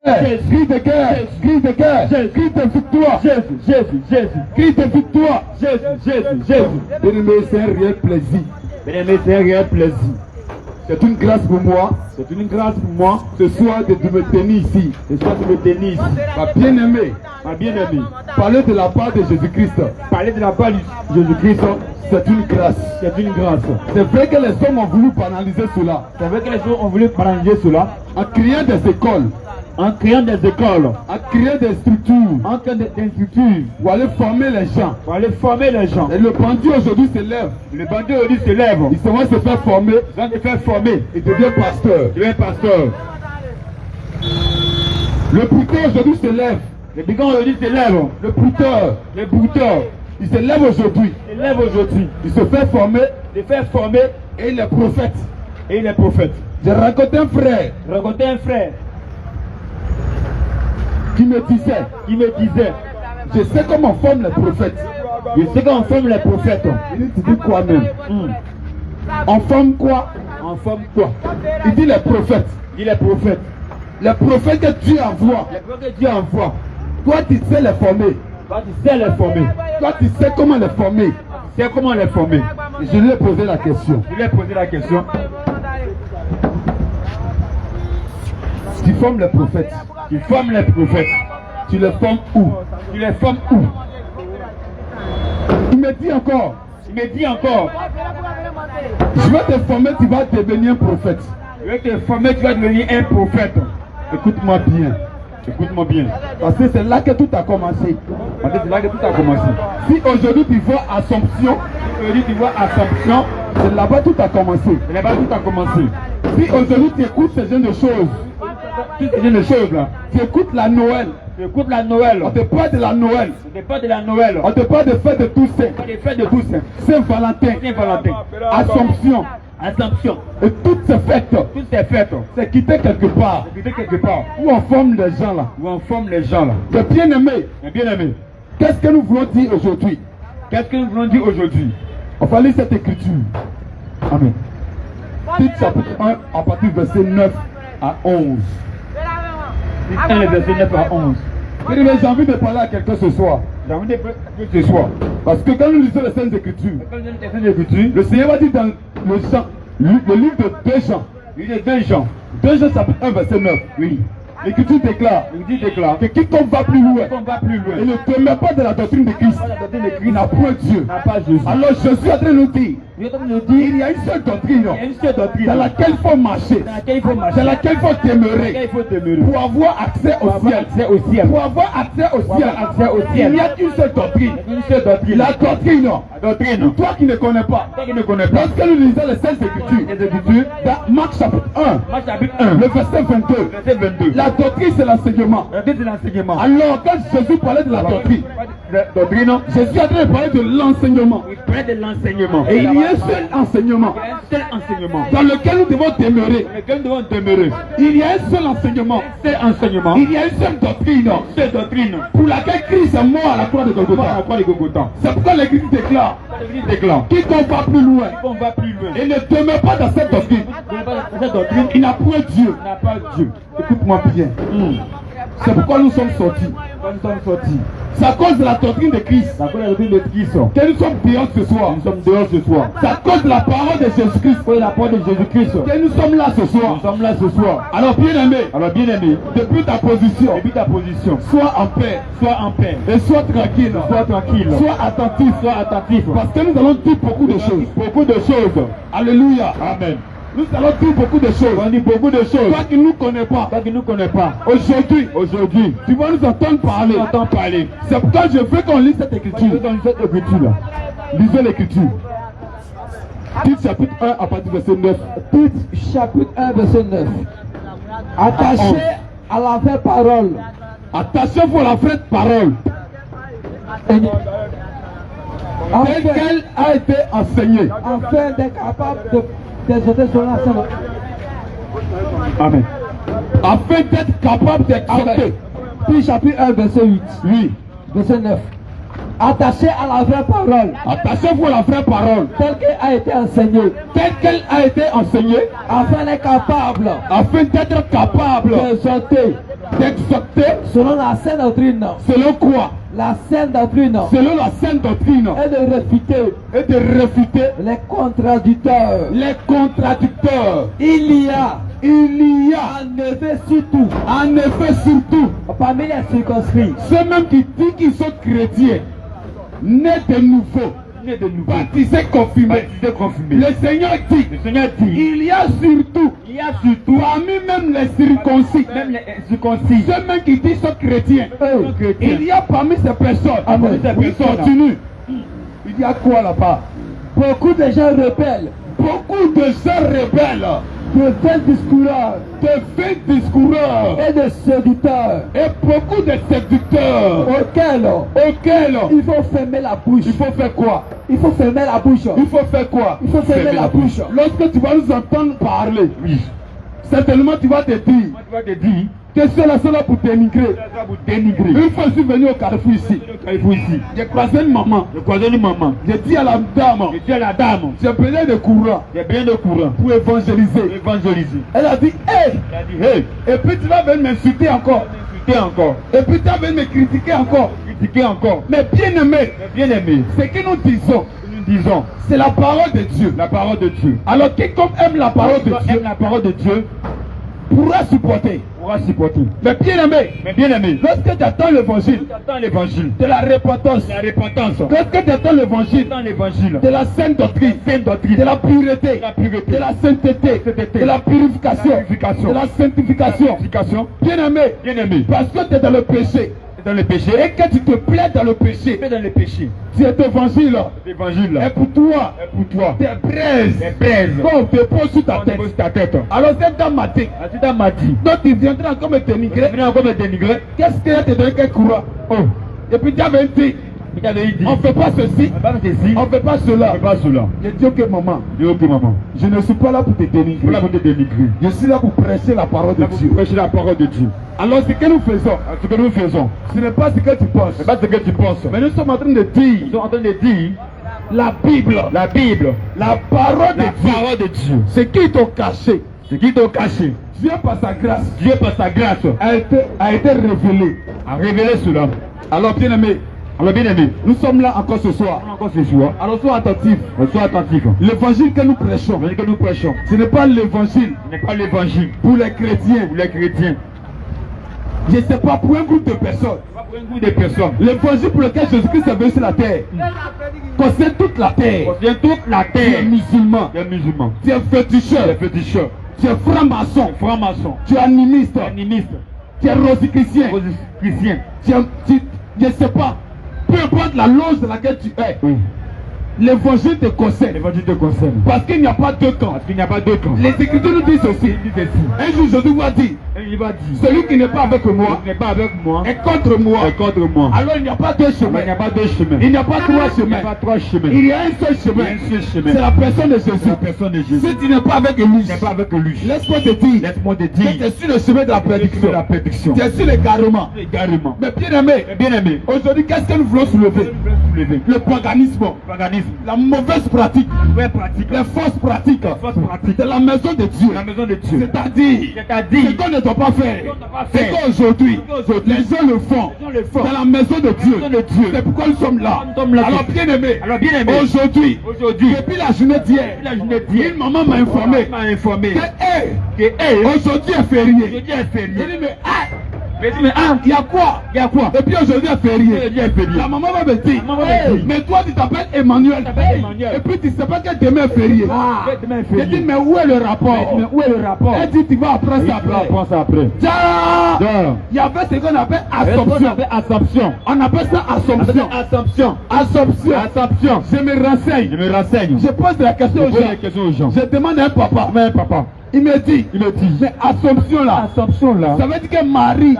Crie de guerre, crie de guerre, crie de victoire. Jésus, Jésus, Jésus. Crie de victoire. Jésus, Jésus, Jésus. Bien-aimé, c'est un réel plaisir. Bien-aimé, c'est un réel plaisir. C'est une grâce pour moi. C'est une grâce pour moi. Ce soir de me tenir ici. Ce soir de me tenir ici. Ma bien-aimée. Ma bien-aimée. Parler de la part de Jésus-Christ. Parler de la part de Jésus-Christ. C'est une grâce. C'est une grâce. C'est vrai que les hommes ont voulu banaliser cela. C'est vrai que les hommes ont voulu banaliser cela. En créant des écoles. En créant des écoles. En créant des structures. En créant des structures. Pour aller former les gens. Pour aller former les gens. Et le bandit aujourd'hui se lève. Le bandit aujourd'hui se lève. Il se va se faire former. Il va se faire former. Il devient pasteur. Il devient pasteur. Le brouteur aujourd'hui se lève. Le brigand aujourd'hui se lève. Le brouteur. Le brouteur. Il se lève aujourd'hui. Il se lève aujourd'hui. Il se fait former. Il se fait former. Et il est prophète. Et il est prophète. J'ai rencontré un frère. J'ai rencontré un frère. Qui me disait. Je sais comment on forme les prophètes. Je sais comment on forme les prophètes. Il dit quoi même? On forme quoi? On forme quoi? Il dit les prophètes. Il dit les prophètes. Les prophètes que Dieu envoie. Les prophètes que Dieu envoie. Toi tu sais les former. Toi tu sais les former. Toi tu sais comment les former. Tu sais comment les former. Et je lui ai posé la question. Je lui ai posé la question. Tu formes les prophètes. Tu formes les prophètes. Tu les formes où? Tu les formes où? Il me dit encore. Je vais te former, tu vas devenir un prophète. Je vais te former, tu vas devenir un prophète. Écoute-moi bien. Écoute-moi bien. Parce que c'est là que tout a commencé. Si aujourd'hui tu vois Assomption, c'est là-bas tout a commencé. Si aujourd'hui tu écoutes ce genre de choses, tu écoutes la Noël. On te parle de la Noël. On te parle de fête de Toussaint. Saint-Valentin. Assomption. Et toutes ces fêtes. C'est quitter quelque part. Où on forme les gens là. Les bien-aimés. Qu'est-ce que nous voulons dire aujourd'hui? On va lire cette écriture. Amen. Titre chapitre 1 à partir du verset 9 à 11. Verset 9 à 11. J'ai envie de parler à quelqu'un ce soir. Parce que quand nous lisons les Saintes Écritures, le Seigneur va dire dans le livre de 2 Jean. 2 Jean chapitre 1 verset 9. Oui. L'Écriture déclare que quiconque va plus loin et ne demeure pas de la doctrine de Christ, il n'a point Dieu. Alors je suis en train de nous dire, il y a une seule doctrine dans laquelle il faut marcher, dans laquelle il faut demeurer pour avoir accès au ciel. Pour avoir accès au ciel, il n'y a qu'une seule doctrine. La doctrine. Toi qui ne connais pas, lorsque nous lisons les Saintes Écritures, dans Marc chapitre 1, le verset 22, la doctrine c'est l'enseignement. Alors quand Jésus parlait de la doctrine, Jésus a train de parler de l'enseignement. Et il y a un seul enseignement dans lequel nous devons demeurer. Il y a un seul enseignement. Il y a une seule doctrine pour laquelle Christ est mort à la croix de Golgotha. C'est pourquoi l'Église déclare quiconque va plus loin et ne demeure pas dans cette doctrine, il n'a point Dieu. Écoute-moi bien. C'est pourquoi nous sommes sortis. C'est à cause de la doctrine de Christ que nous sommes dehors ce soir. C'est à cause de la parole de Jésus-Christ que nous sommes là ce soir. Alors bien-aimé, depuis ta position, sois en paix. Et sois tranquille. Sois attentif. Parce que nous allons dire beaucoup de choses. Alléluia. Amen. Nous allons dire beaucoup de choses. Toi qui ne nous connais pas. Aujourd'hui, tu vas nous entendre parler. C'est pourquoi je veux qu'on lise cette écriture. Lisez l'écriture. Titre chapitre 1 à partir du verset 9. Titre chapitre 1 verset 9. Attaché à la vraie parole. Attachez-vous à la vraie parole. Telle qu'elle a été enseignée. Afin d'être capable d'exhorter son enseignement. Amen. Afin d'être capable d'exhorter. Puis chapitre 1 verset 8. Oui. Verset 9. Attaché à la vraie parole. Attachez-vous à la vraie parole. Telle qu'elle a été enseignée. Afin d'être capable. D'exhorter D'exhorter. selon la sainte doctrine, Selon quoi? la sainte doctrine, Selon la sainte doctrine. et de réfuter Et de réfuter les contradicteurs. les contradicteurs. Il y a en effet surtout En effet, surtout, parmi les circonscrits ceux même qui disent qu'ils sont chrétiens, nés de nouveau, baptisés, confirmés. Le Seigneur dit, il y a surtout, parmi même les circoncis, ceux même qui disent qu'ils sont chrétiens, il y a parmi ces personnes, oui, continue. Il y a quoi là-bas? beaucoup de gens rebelles, Beaucoup de gens rebelles, de vains discoureurs de discoureurs et de séducteurs et beaucoup de séducteurs auxquels il faut fermer la bouche. il faut faire quoi? Il faut fermer la bouche. Il faut faire quoi? Il faut fermer la bouche. Lorsque tu vas nous entendre parler, certainement tu vas te dire que ceux-là sont là pour dénigrer. Une fois je suis venu au carrefour ici, j'ai croisé une maman. J'ai dit à la dame, j'ai besoin de courant pour évangéliser. Elle a dit, hey! Et puis tu vas venir m'insulter encore. Et puis tu vas venir me critiquer encore. Mais bien aimé, ce que nous disons, c'est la parole de Dieu. Alors quiconque aime la parole de Dieu, pourra supporter. Mais bien aimé, lorsque tu attends l'évangile de la repentance, lorsque tu attends l'évangile de la sainte doctrine, de la pureté, de la sainteté, de la purification, de la sanctification, bien aimé, parce que tu es dans le péché, et que tu te plais dans le péché, cet évangile est pour toi, tes braises, comme te pose sur ta tête. Alors cette dame m'a dit, donc tu viendras encore me dénigrer, qu'est-ce qu'elle te donne quel courant? Et puis tu avais dit, on ne fait pas ceci, on ne fait pas cela. Je dis ok maman, je ne suis pas là pour te dénigrer, je suis là pour prêcher la parole de Dieu. Alors ce que nous faisons, ce n'est pas ce que tu penses, mais nous sommes en train de dire la Bible, la parole de Dieu, ce qui t'ont caché, Dieu par sa grâce a été révélé cela. Alors bien aimé, nous sommes là encore ce soir. Alors sois attentif. L'évangile que nous prêchons, ce n'est pas l'évangile pour les chrétiens. Je ne sais pas pour un groupe de personnes. L'évangile pour lequel Jésus-Christ est venu sur la terre concerne toute la terre. Tu es musulman, tu es féticheur, tu es franc-maçon, tu es animiste, tu es rosichristien, je ne sais pas. Peu importe la loge dans laquelle tu es, l'évangile te concerne. Parce qu'il n'y a pas deux camps. Les Écritures nous disent ceci. Un jour Jésus va dire, celui qui n'est pas avec moi est contre moi. Alors il n'y a pas deux chemins. Il n'y a pas trois chemins. Il y a un seul chemin. C'est la personne de Jésus. Si tu n'es pas avec lui, laisse-moi te dire que tu es sur le chemin de la prédiction. Tu es sur l'égarement. Mais bien aimé, aujourd'hui qu'est-ce que nous voulons soulever? Le paganisme, la mauvaise pratique, les fausses pratiques de la maison de Dieu. C'est-à-dire ce qu'on ne doit pas faire. C'est qu'aujourd'hui, les gens le font dans la maison de Dieu. C'est pourquoi nous sommes là. Alors bien aimé, aujourd'hui, depuis la journée d'hier, une maman m'a informé que aujourd'hui est férié. J'ai dit mais il y a quoi? Et puis aujourd'hui est férié. La maman va me dire, mais toi tu t'appelles Emmanuel. Et puis tu ne sais pas que demain est férié. J'ai dit mais où est le rapport? Elle dit tu vas apprendre ça après. Il y avait ce qu'on appelle Assomption. On appelle ça Assomption. Je me renseigne. Je pose la question aux gens. Je demande à un papa. Il me dit, mais Assomption là, ça veut dire que Marie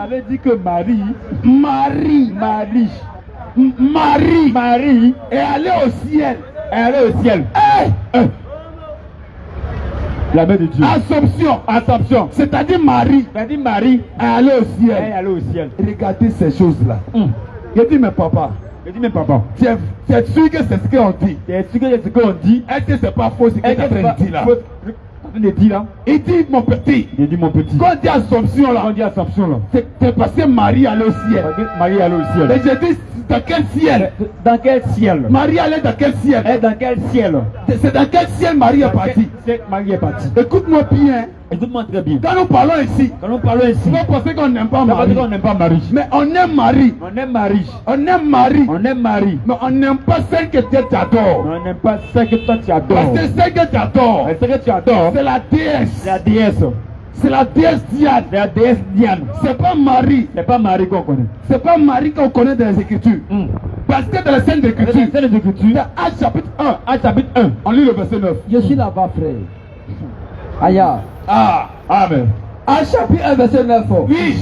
est allée au ciel. La main de Dieu. Assomption. C'est-à-dire Marie est allée au ciel. Regardez ces choses-là. Je dis, mais papa, tu es sûr que c'est ce qu'on dit? Est-ce que c'est pas faux ce que tu as dit là? On est dit là. Il dit mon petit. Il dit mon petit. Quand on dit Assomption On là, dit Assomption là. c'est parce que Marie allait au ciel. Marie allait au ciel. Mais je dis dans quel ciel? Dans quel ciel? Marie allait dans quel ciel? Et dans quel ciel? C'est dans quel ciel Marie est partie? Marie est partie. Écoute-moi bien. Écoute-moi très bien. Quand nous parlons ici, Quand nous parlons ici, tu vas penser qu'on n'aime pas on Marie. n'aime pas Marie. Mais on aime Marie. On aime Marie. On aime Marie. On aime Marie. Mais on n'aime pas celle que Dieu t'adore. On n'aime pas celle que toi tu adores. Parce que celle que tu adores, Celle que tu adores, c'est la déesse. c'est la déesse. C'est la déesse Diane. C'est la déesse Diane. C'est pas Marie. C'est pas Marie qu'on connaît. C'est pas Marie qu'on connaît dans les Écritures. Parce que dans la scène d'Écriture, C'est les Écritures. Actes chapitre 1, Acte chapitre 1. on lit le verset 9. Je suis là-bas, frère. Aya. Ah, Amen. À chapitre 1, verset 9. oui.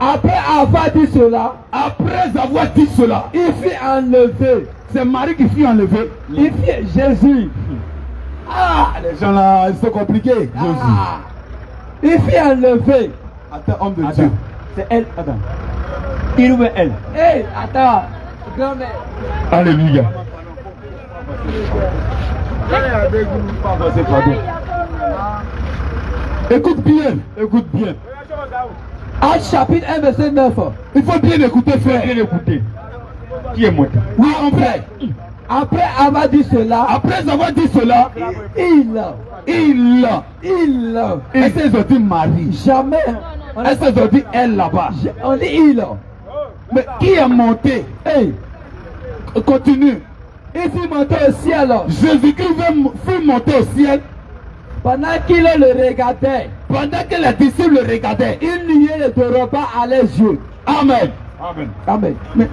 Après avoir dit cela, Après avoir dit cela, il fut enlevé. c'est Marie qui fut enlevée. Il fut Jésus. Ah, les gens là, ils sont compliqués. Ah. Il fut enlevé. Attends, homme de Attends. Dieu. C'est elle. Attends. Il ou bien elle? Hé, attends. Grand-mère. Alléluia. Écoute bien, écoute bien. Acte chapitre 1, verset 9. Il faut bien écouter, frère. Bien écouter. Qui est monté? Oui, on fait. Après avoir dit cela, Après avoir dit cela, il, est-ce qu'ils ont dit Marie? jamais, Est-ce qu'ils ont dit elle là-bas? on dit il. Mais qui est monté? Hey, Continue. il fut monté au ciel. Jésus-Christ fut monté au ciel Pendant qu'il le regardait, pendant que les disciples le regardaient. une nuée de repas à les yeux. Amen. Amen. Amen. Mais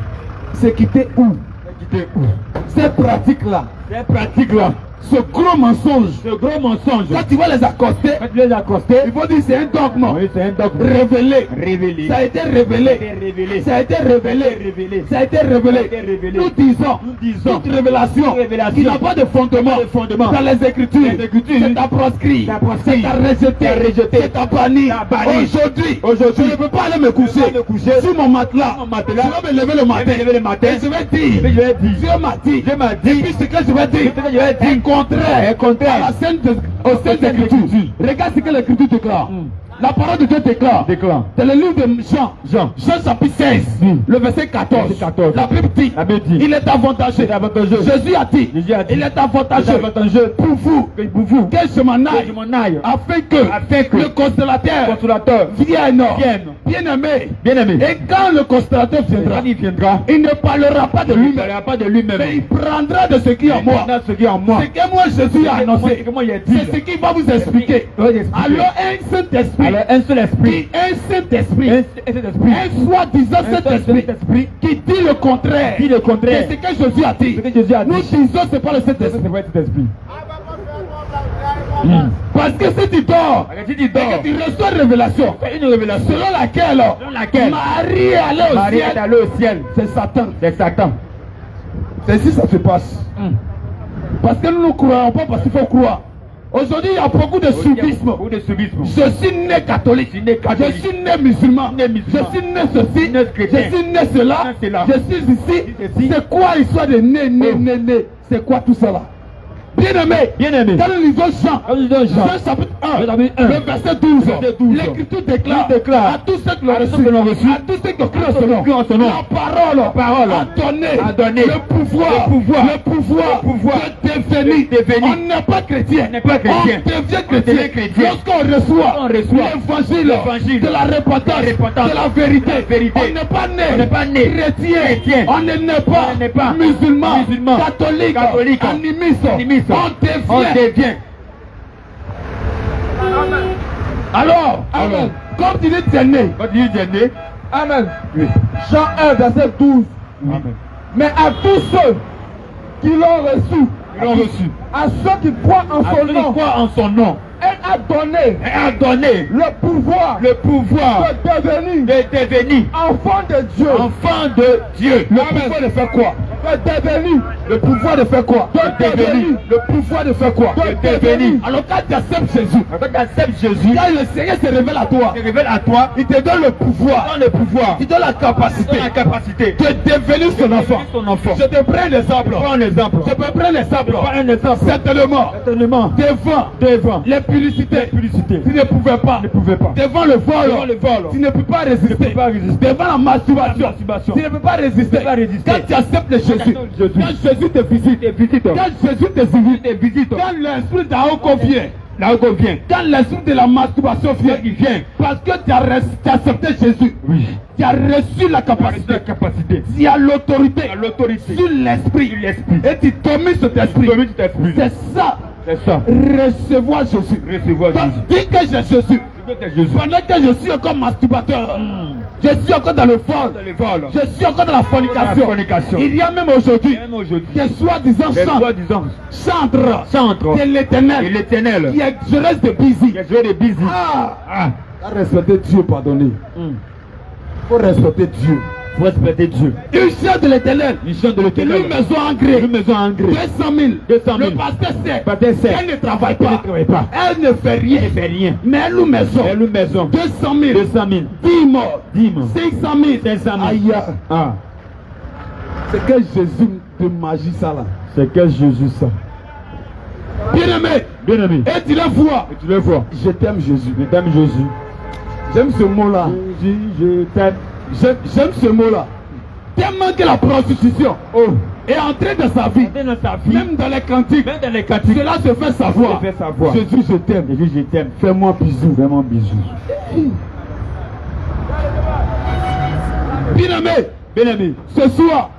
c'est quitté où? Quittez où? Cette pratique-là, Cette pratique-là, ce gros mensonge, ce gros mensonge, quand tu vas les accoster, quand tu les as accostés, il faut dire c'est un dogme oui, c'est un dogme révélé. révélé. Ça a été révélé. révélé. Ça a été révélé. révélé. Ça a été Ça a révélé. été révélé. Nous disons toute révélation toute révélation qui n'a pas de fondement, dans les Écritures. Les Écritures. C'est à proscrit. C'est à proscrit. C'est à rejeter. C'est à rejeter. C'est à bannir. C'est à bannir. Aujourd'hui, je ne peux pas aller me coucher Je peux pas me coucher sur mon matelas. Sur mon matelas. Je vais me lever le matin. Je vais me lever le matin. Et je vais dire, Mais je vais dire, Dieu m'a dit. Dieu m'a dit. Et puis ce que je vais dire, Ce que je vais dire. est contraire. Est contraire. À la scène aux Saintes Écritures. Regarde ce que l'Écriture déclare. La parole de Dieu déclare. Déclare. C'est le livre de Jean. Jean chapitre 16. Le verset 14. Verset 14. La Bible dit. La Bible dit. Il est avantageux. Jésus a dit. Jésus a dit. Il est avantageux. Il est avantageux pour vous. Pour vous. Que je m'en Que aille. je m'en aille. Afin que Le le consolateur consolateur vienne. vienne. Bien-aimé. Bien-aimé. Et quand le consolateur viendra, Quand il viendra, il ne parlera pas de il ne lui-même. parlera pas de lui-même. Mais il prendra de ce qui est en Il moi. prendra ce qui est en moi. Ce que moi Jésus a annoncé. Ce que moi j'ai dit. C'est ce qui va vous expliquer. Va vous expliquer. Alors un Saint-Esprit. Alors un seul esprit. Un Saint-Esprit. Un seul esprit. Un soi-disant Un Saint-Esprit Saint-Esprit qui dit le contraire. Dit le contraire. de ce que Jésus a dit. Ce que Jésus a dit. Nous disons c'est pas le Saint-Esprit. C'est pas cet esprit. Parce que si tu dors, Parce que si tu et dors, que tu reçois une révélation, c'est une révélation selon laquelle Marie est allée au ciel. c'est Satan. C'est Satan. C'est ainsi que ça se passe. Parce que nous ne croyons pas parce qu'il faut croire. Aujourd'hui, il y a beaucoup de subisme. Beaucoup de subisme. Je suis né catholique. Je suis né catholique. Je suis né musulman. Né musulman. Je suis né ceci. Né chrétien. Je suis né cela. Né cela. Je suis ici. Ici. C'est quoi l'histoire de né? C'est quoi tout ça là? Bien-aimé, Bien-aimé. quand nous lisons Jean, Quand nous lisons Jean, Jean chapitre 1, le chapitre 1, le verset 12, verset 12, l'Écriture déclare, il déclare à tous ceux qui l'ont à tous ceux qui l'ont reçu, reçu, à tous ceux qui ont cru à tous ceux qui ont en son nom, la parole a donné le pouvoir de devenir. On n'est pas chrétien, On n'est pas chrétien. on devient chrétien. Lorsqu'on reçoit l'évangile de la repentance, de la vérité, on n'est pas né chrétien, on ne n'est pas musulman, catholique, animiste, on devient. Alors, comme tu dis, né. Quand tu es né, Amen. oui. Jean 1, verset 12. Amen. Mais à tous ceux qui l'ont reçu, Ils l'ont reçu. à ceux qui croient en À son ceux qui nom, croient en son nom, elle a donné elle a donné le pouvoir le pouvoir de devenir de devenir enfant de Dieu. enfant de Dieu. Le pouvoir de faire quoi? devenu le pouvoir de faire quoi? Devenu le pouvoir de faire quoi? Devenu. Alors quand tu acceptes Jésus, quand le Seigneur se révèle à toi, il te donne le pouvoir, il te donne la capacité de devenir son enfant. Je te prends l'exemple. Je peux prendre l'exemple. Certainement. Devant les publicités. Tu ne pouvais pas. Devant le vol. Tu ne peux pas résister. Devant la masturbation. Tu ne peux pas résister. Quand tu acceptes Jésus, quand Jésus te visite, quand Jésus te visite, quand l'esprit d'Aoko vient, quand l'esprit de la masturbation vient, parce que tu as accepté Jésus, tu as reçu la capacité, tu as l'autorité sur l'esprit, et tu domines cet esprit. C'est ça. Recevoir Jésus. Dis que j'ai Jésus. Pendant que je suis encore masturbateur, je suis encore dans le vol, je suis encore dans la fornication. Il y a même aujourd'hui des soi-disant chantres de l'éternel qui exercent de busy. Respecter Dieu, pardonnez. Il faut respecter Dieu. Une chaire de l'éternel. Une maison en grès. 200 000. Le pasteur sait qu'elle ne travaille pas. Elle ne fait rien. Mais elle loue maison. 200 000. 10 morts. 500 000. Aïe. C'est quel Jésus de magie ça là? C'est quel Jésus ça? Bien-aimé. Et tu le vois. Je t'aime Jésus. J'aime ce mot là. Je t'aime. J'aime ce mot-là. Tellement que la prostitution est entrée dans sa vie. Même dans les cantiques. Cela se fait savoir. Jésus, je t'aime. Fais-moi bisou. Bien-aimé. Ce soir,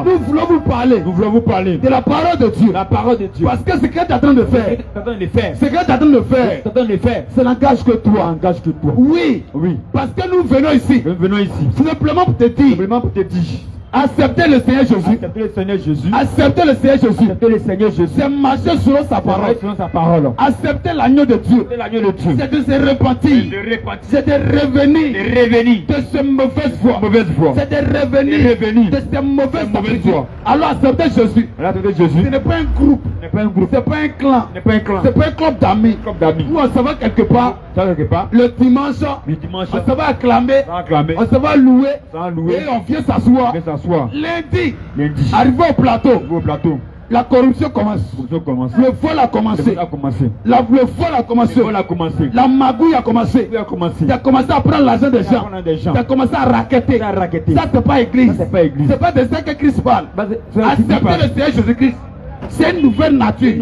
nous voulons vous parler de la parole de Dieu. Parce que ce que tu es en train de faire, c'est n'engage que toi. Oui. Parce que nous venons ici. Simplement pour te dire. Acceptez le Seigneur Jésus. C'est marcher selon sa parole. Accepter l'agneau de Dieu. C'est de se repentir. C'est de revenir de ce mauvaise voie. C'est de revenir de ces mauvaises voies. Alors acceptez Jésus. Ce n'est pas un groupe. Ce n'est pas un clan. Ce n'est pas un club d'amis. Où on se va quelque part. Le dimanche, on se va acclamer. On se va louer. Et on vient s'asseoir. Lundi, arrivé au plateau, la corruption commence. Le vol a commencé. Le vol a commencé. La magouille a commencé. Tu as commencé à prendre l'argent des gens. Tu as commencé à raqueter. Ça, c'est pas église. C'est pas de ça que Christ parle. Accepter le Seigneur Jésus-Christ. C'est une nouvelle nature.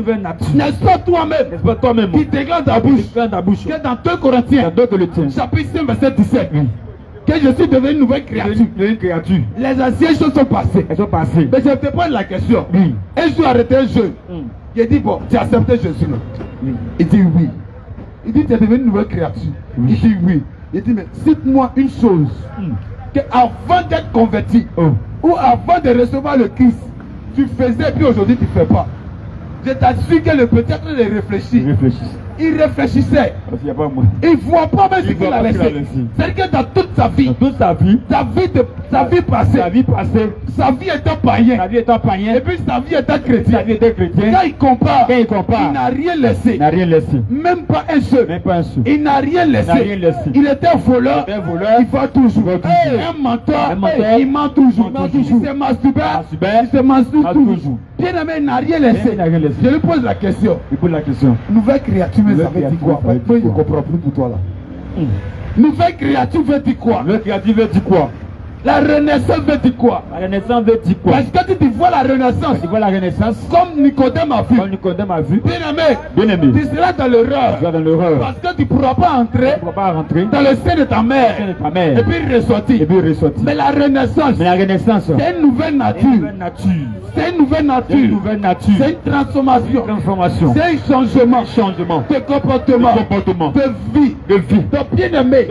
N'est-ce pas toi-même qui déclare ta bouche que dans 2 Corinthiens, chapitre 5, verset 17, que je suis devenu une nouvelle créature. Les anciennes choses sont passées. Mais je te pose la question. Un jour arrêté un jeune. Il dit, bon, tu as accepté Jésus. Il dit oui. Il dit, tu es devenu une nouvelle créature. Il dit oui. Il dit, mais cite-moi une chose que avant d'être converti ou avant de recevoir le Christ, tu faisais et puis aujourd'hui tu ne fais pas. Je t'assure que le peut-être il réfléchit. Il réfléchissait. Il ne voit pas même ce qu'il a laissé. C'est-à-dire que dans toute sa vie, sa vie passée, sa vie étant païen, et puis sa vie étant chrétien, quand il compare, il n'a rien laissé. Même pas un seul. Il n'a rien laissé. Il était un voleur, il va toujours. Un menteur, il ment toujours. Il se masturbe toujours. Bien-aimé, il n'a rien laissé. Je lui pose la question. Nouvelle créature, mais ça veut dire quoi? Je ne comprends plus pour toi là. Nouvelle créature veut dire quoi? La renaissance veut dire quoi? Parce que tu vois la renaissance, comme Nicodème a vu. Bien-aimé, tu seras dans l'erreur. Parce que tu ne pourras pas entrer dans le sein de ta mère. Et puis ressortir. Mais la renaissance, c'est une nouvelle nature. C'est une nouvelle nature. C'est une transformation. C'est un changement de comportement, de vie. Donc bien-aimé,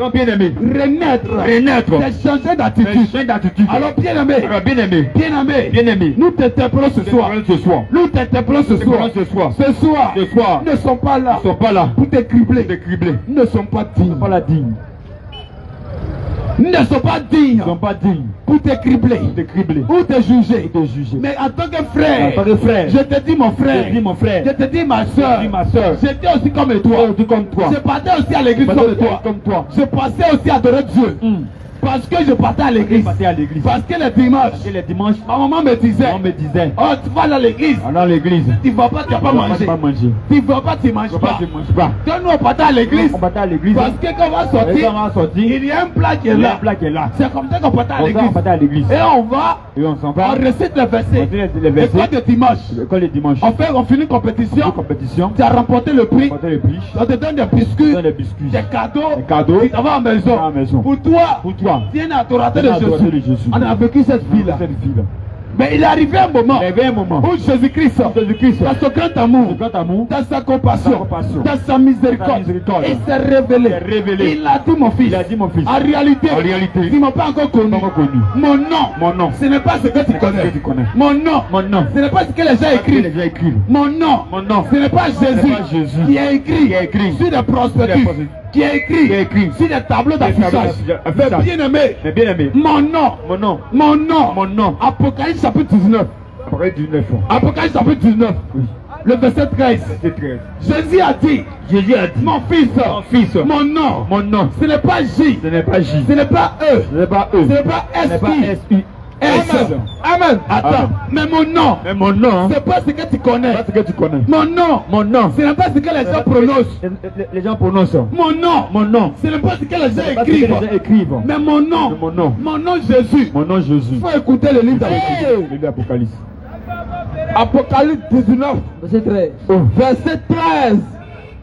renaître, c'est changer d'attitude. Alors bien-aimé, nous t'interpellons ce soir. Ce soir, ils ne sont pas là pour te cribler. Ils ne sont pas dignes. ne sont pas dignes Ils sont pas dignes pour te cribler de cribler ou te juger. ou de juger. Mais en tant que frère, En tant que frère, je te dis mon frère, je te dis mon frère, je te dis ma soeur, je te dis ma soeur, j'étais aussi comme toi. tout comme toi. Je partais aussi à l'église Pas comme toi. comme toi. Je passais aussi à adorer Dieu. Parce que je partais à l'église. Partais à l'église. Parce que les dimanches, Et les dimanches, ma maman me disait, on me disait, oh tu vas à l'église, alors l'église, tu vas pas, tu vas pas manger. pas manger. Tu vas pas, tu manges pas. Tu manges pas. Quand nous on partait à l'église, On partait à l'église. parce que quand on va Et sortir, quand on va sortir, il y a un plat qui est il y a un là. plat qui est là. C'est comme ça qu'on partait à On l'église. partait à l'église. Et on va, Et on s'en on va. récite les versets. On récite les Et versets. quand de dimanche, Quand les dimanches, on finit une compétition, une compétition, tu as remporté le prix, on partait les prix, on te donne des biscuits, on des biscuits, des cadeaux, des cadeaux, tu t'en vas à la maison. à la maison. Pour toi, Pour toi, tu es un adorateur tu es un de adorateur de Jésus. Jésus. On a vécu cette vie-là. cette fille-là. Mais il est arrivé un moment Il y avait un moment où Jésus-Christ, Jésus-Christ, dans son grand amour, le grand amour, dans sa compassion, Sa compassion, dans sa miséricorde, sa miséricorde, il s'est révélé. s'est révélé. Il a dit mon fils. Il a dit mon fils. En réalité, En réalité, tu ne m'as pas encore connu. pas encore connu. Mon nom, Mon nom, ce n'est pas ce que tu pas ce connais. que tu connais. Mon nom, Mon nom, ce n'est pas ce que les gens il écrivent. déjà écrit. Mon nom, Mon nom, ce n'est pas Jésus, pas Jésus qui est écrit, qui est écrit sur des prospectus, sur des prospectus, qui est écrit, qui est écrit sur des tableaux d'affichage. d'affichage. Mais bien aimé, Mais bien aimé, mon nom, mon nom, mon nom, mon nom, Apocalypse chapitre 19. après du 9 ans. Apocalypse chapitre 19, Oui. le verset 13. C'est 13. Jésus a dit, Jésus a dit, mon fils, mon nom, mon nom, ce n'est pas J, ce n'est pas J, ce n'est pas E, ce n'est pas E, ce n'est pas ce n'est pas S, S-U. S. Amen. Attends, Amen. mais mon nom, Mais mon nom, c'est pas ce que tu connais. c'est ce que tu connais. Mon nom, Mon nom, ce n'est pas ce que les gens prononcent. les gens prononcent. Mon nom, Mon nom, ce n'est pas ce que les gens c'est pas ce que les écrivent. gens écrivent. Mais mon nom, Mon nom, Jésus. mon nom Jésus. Il faut écouter le livre d'Apocalypse. Le livre d'Apocalypse. Apocalypse 19, verset 13. Verset 13.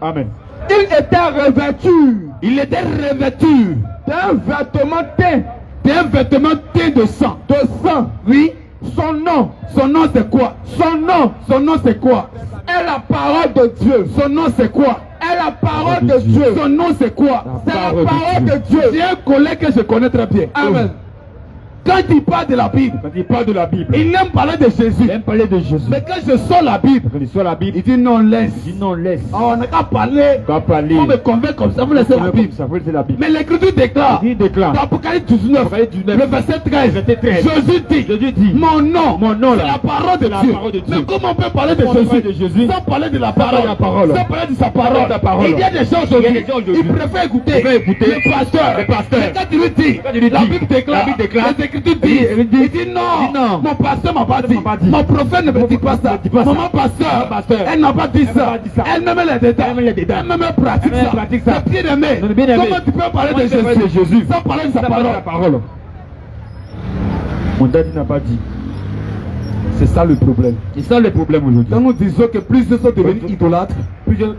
Amen. Il était revêtu. Il était revêtu d'un vêtement teint. D'un vêtement teint de sang. De sang. Oui. Son nom. Son nom c'est quoi? Son nom. Son nom c'est quoi? Est la parole de Dieu. Son nom c'est quoi? Est la parole de Dieu. Son nom c'est quoi? C'est la parole de Dieu. J'ai un collègue que je connais très bien. Amen. Quand il parle de la Bible, Quand il parle de la Bible, il aime parler de Jésus. il aime parler de Jésus. Mais quand je sors la Bible, Quand il sort la Bible, il dit non, laisse. il dit non, laisse. Oh, on n'a qu'à parler. Quand parler, On me convainc comme ça, vous laissez la Bible. ça veut dire la Bible. Mais l'Écriture déclare, Il déclare, dans Apocalypse 19, Apocalypse 19, le verset 13, verset 13, Jésus dit, mon nom c'est là, la parole de c'est la Dieu. parole de Dieu. Mais comment on peut parler de Comment on peut Jésus, parler de Jésus sans parler de la parler de la parole, parole, sans parler de sa sans parler parole? de la parole. Il y a des gens Il y a aujourd'hui, des gens aujourd'hui, ils préfèrent écouter, ils préfèrent écouter le pasteur. le pasteur. Mais quand tu lui dis, Quand tu lui la dis, Bible déclare, la Bible déclare, les Écritures disent, il dit, il dit non, non. mon pasteur m'a pas dit, m'a pas dit. mon prophète ne me dit pas ça, Ne dit pas ça. maman pasteur, pasteur, elle n'a pas dit elle n'a ça, pas dit ça. elle même les détails, Elle même les détails. elle même pratique Elle même ça, pratique ça. c'est bien aimé. Non, bien aimé. Comment tu peux parler Comment de tu peux parler de Jésus Jésus sans parler de sa Ça parle de la parole? parole. Mon daddy n'a pas dit. C'est ça le problème. C'est ça le problème aujourd'hui. Quand nous disons que plusieurs sont devenus idolâtres, Plusieurs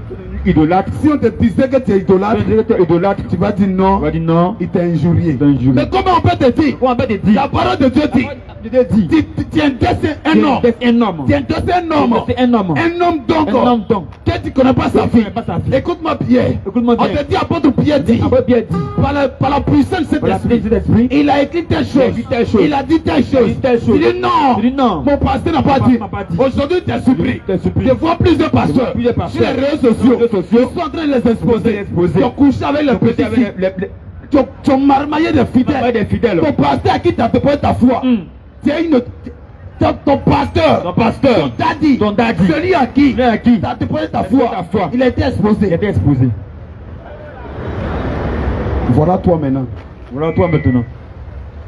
idolâtres. si on te disait que tu es idolâtre, Idolâtres. tu vas dire non, On va dire non. il t'a injurié. C'est injurié. Mais comment on peut te dire? Comment on peut te dire? La parole de Dieu dit, Dieu dit. tu endosses un homme. Un homme. Tu endosses un homme. C'est un homme. Un homme donc. Un homme donc. Que tu ne connais pas sa Tu fille. connais pas sa fille. Écoute-moi Pierre. Écoute-moi On bien. te dit apôtre Pierre dit. Après bien dit. Par la puissance de cet Par la esprit. puissance de cet esprit. Il a écrit telle chose. a dit telle chose. Il a dit telle Il a chose. dit telle chose. Il dit non. Il dit non. Mon pasteur n'a pas Mon dit. pasteur m'a pas dit. Aujourd'hui, tu es surpris. Tu es surpris. Je vois plusieurs pasteurs plusieurs sur pasteurs. les réseaux sociaux. Sur les réseaux sociaux. Ils sont en train de les exposer. Exposer. Tu as couché avec les petits filles. Tu as marmaillé des fidèles. Des fidèles. Ton pasteur à qui tu as déposé ta foi. Tu es une. Ton pasteur. Ton pasteur. Ton daddy. Celui à qui tu as déposé ta foi. Il a été exposé. Il a été exposé. Voilà toi maintenant. Voilà toi maintenant.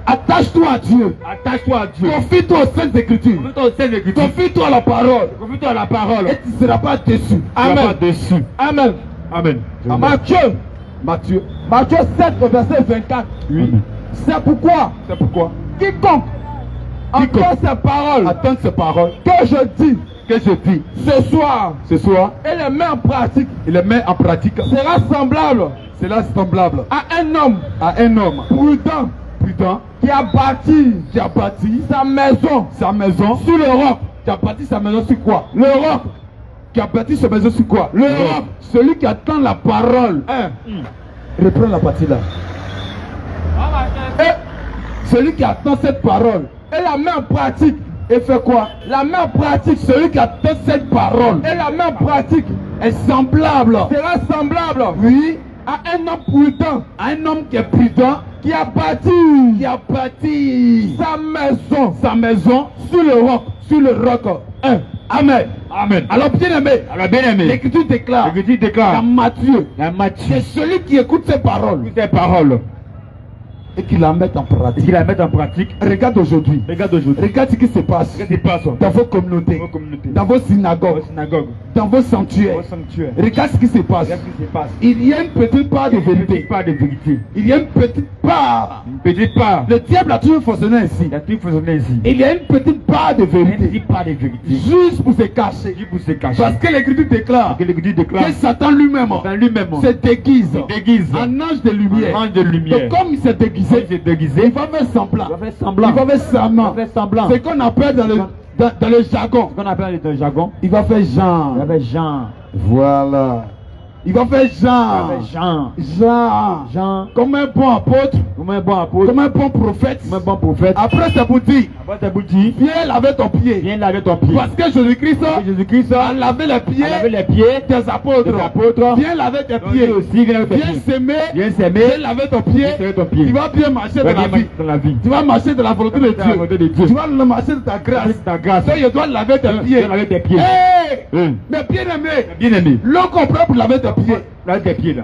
Attache-toi à Dieu. Attache-toi à Dieu. Confie-toi aux saintes écritures. Confie-toi aux saintes écritures. Confie-toi à la parole. Confie-toi à la parole. Et tu ne seras pas déçu. Tu ne seras pas déçu. Amen. Amen. Matthieu 7, verset 24. Oui. C'est pourquoi C'est pourquoi quiconque entend ces paroles, attends ces paroles que je dis ce soir et les met en pratique, il les met en pratique sera semblable à un homme prudent qui a bâti sa maison sur le roc. qui a bâti sa maison sur quoi? Le roc. Qui a bâti sa maison sur quoi? Le roc. Celui qui attend la parole. Reprends la partie là. Et celui qui attend cette parole et la met en pratique. Et fait quoi? La met en pratique. Celui qui attend cette parole et la met en pratique est semblable. Sera semblable. Oui. À un homme prudent. À un homme qui est prudent. qui a bâti sa maison sur le roc. Amen. Amen. Alors bien aimé, l'Écriture déclare dans Matthieu, c'est celui qui écoute ces paroles et qui la met en pratique. Regarde aujourd'hui. Regarde ce qui se passe dans vos communautés, dans vos synagogues, dans vos sanctuaires. Regarde ce qui se passe. Il y a une petite part de vérité. Il y a une petite part. Le diable a toujours fonctionné ainsi. Il y a une petite part de vérité. Juste pour se cacher. Parce que l'Écriture déclare que Satan lui-même se déguise en ange de lumière. Donc comme il s'est déguisé, il va faire semblant. C'est ce qu'on appelle dans le jargon. Il va faire genre. Voilà. Il va faire Jean. Comme un bon apôtre. Comme un bon prophète. Après c'est pour dire. Viens laver ton pied. Parce que Jésus-Christ a lavé les pieds des apôtres. Viens laver tes pieds. Viens s'aimer. Viens laver ton pied. Tu vas bien marcher dans la vie. Tu vas marcher de la volonté de Dieu. Tu vas marcher de ta grâce. Donc, je dois laver tes pieds. Mais bien aimé, l'on comprend pour laver tes pieds.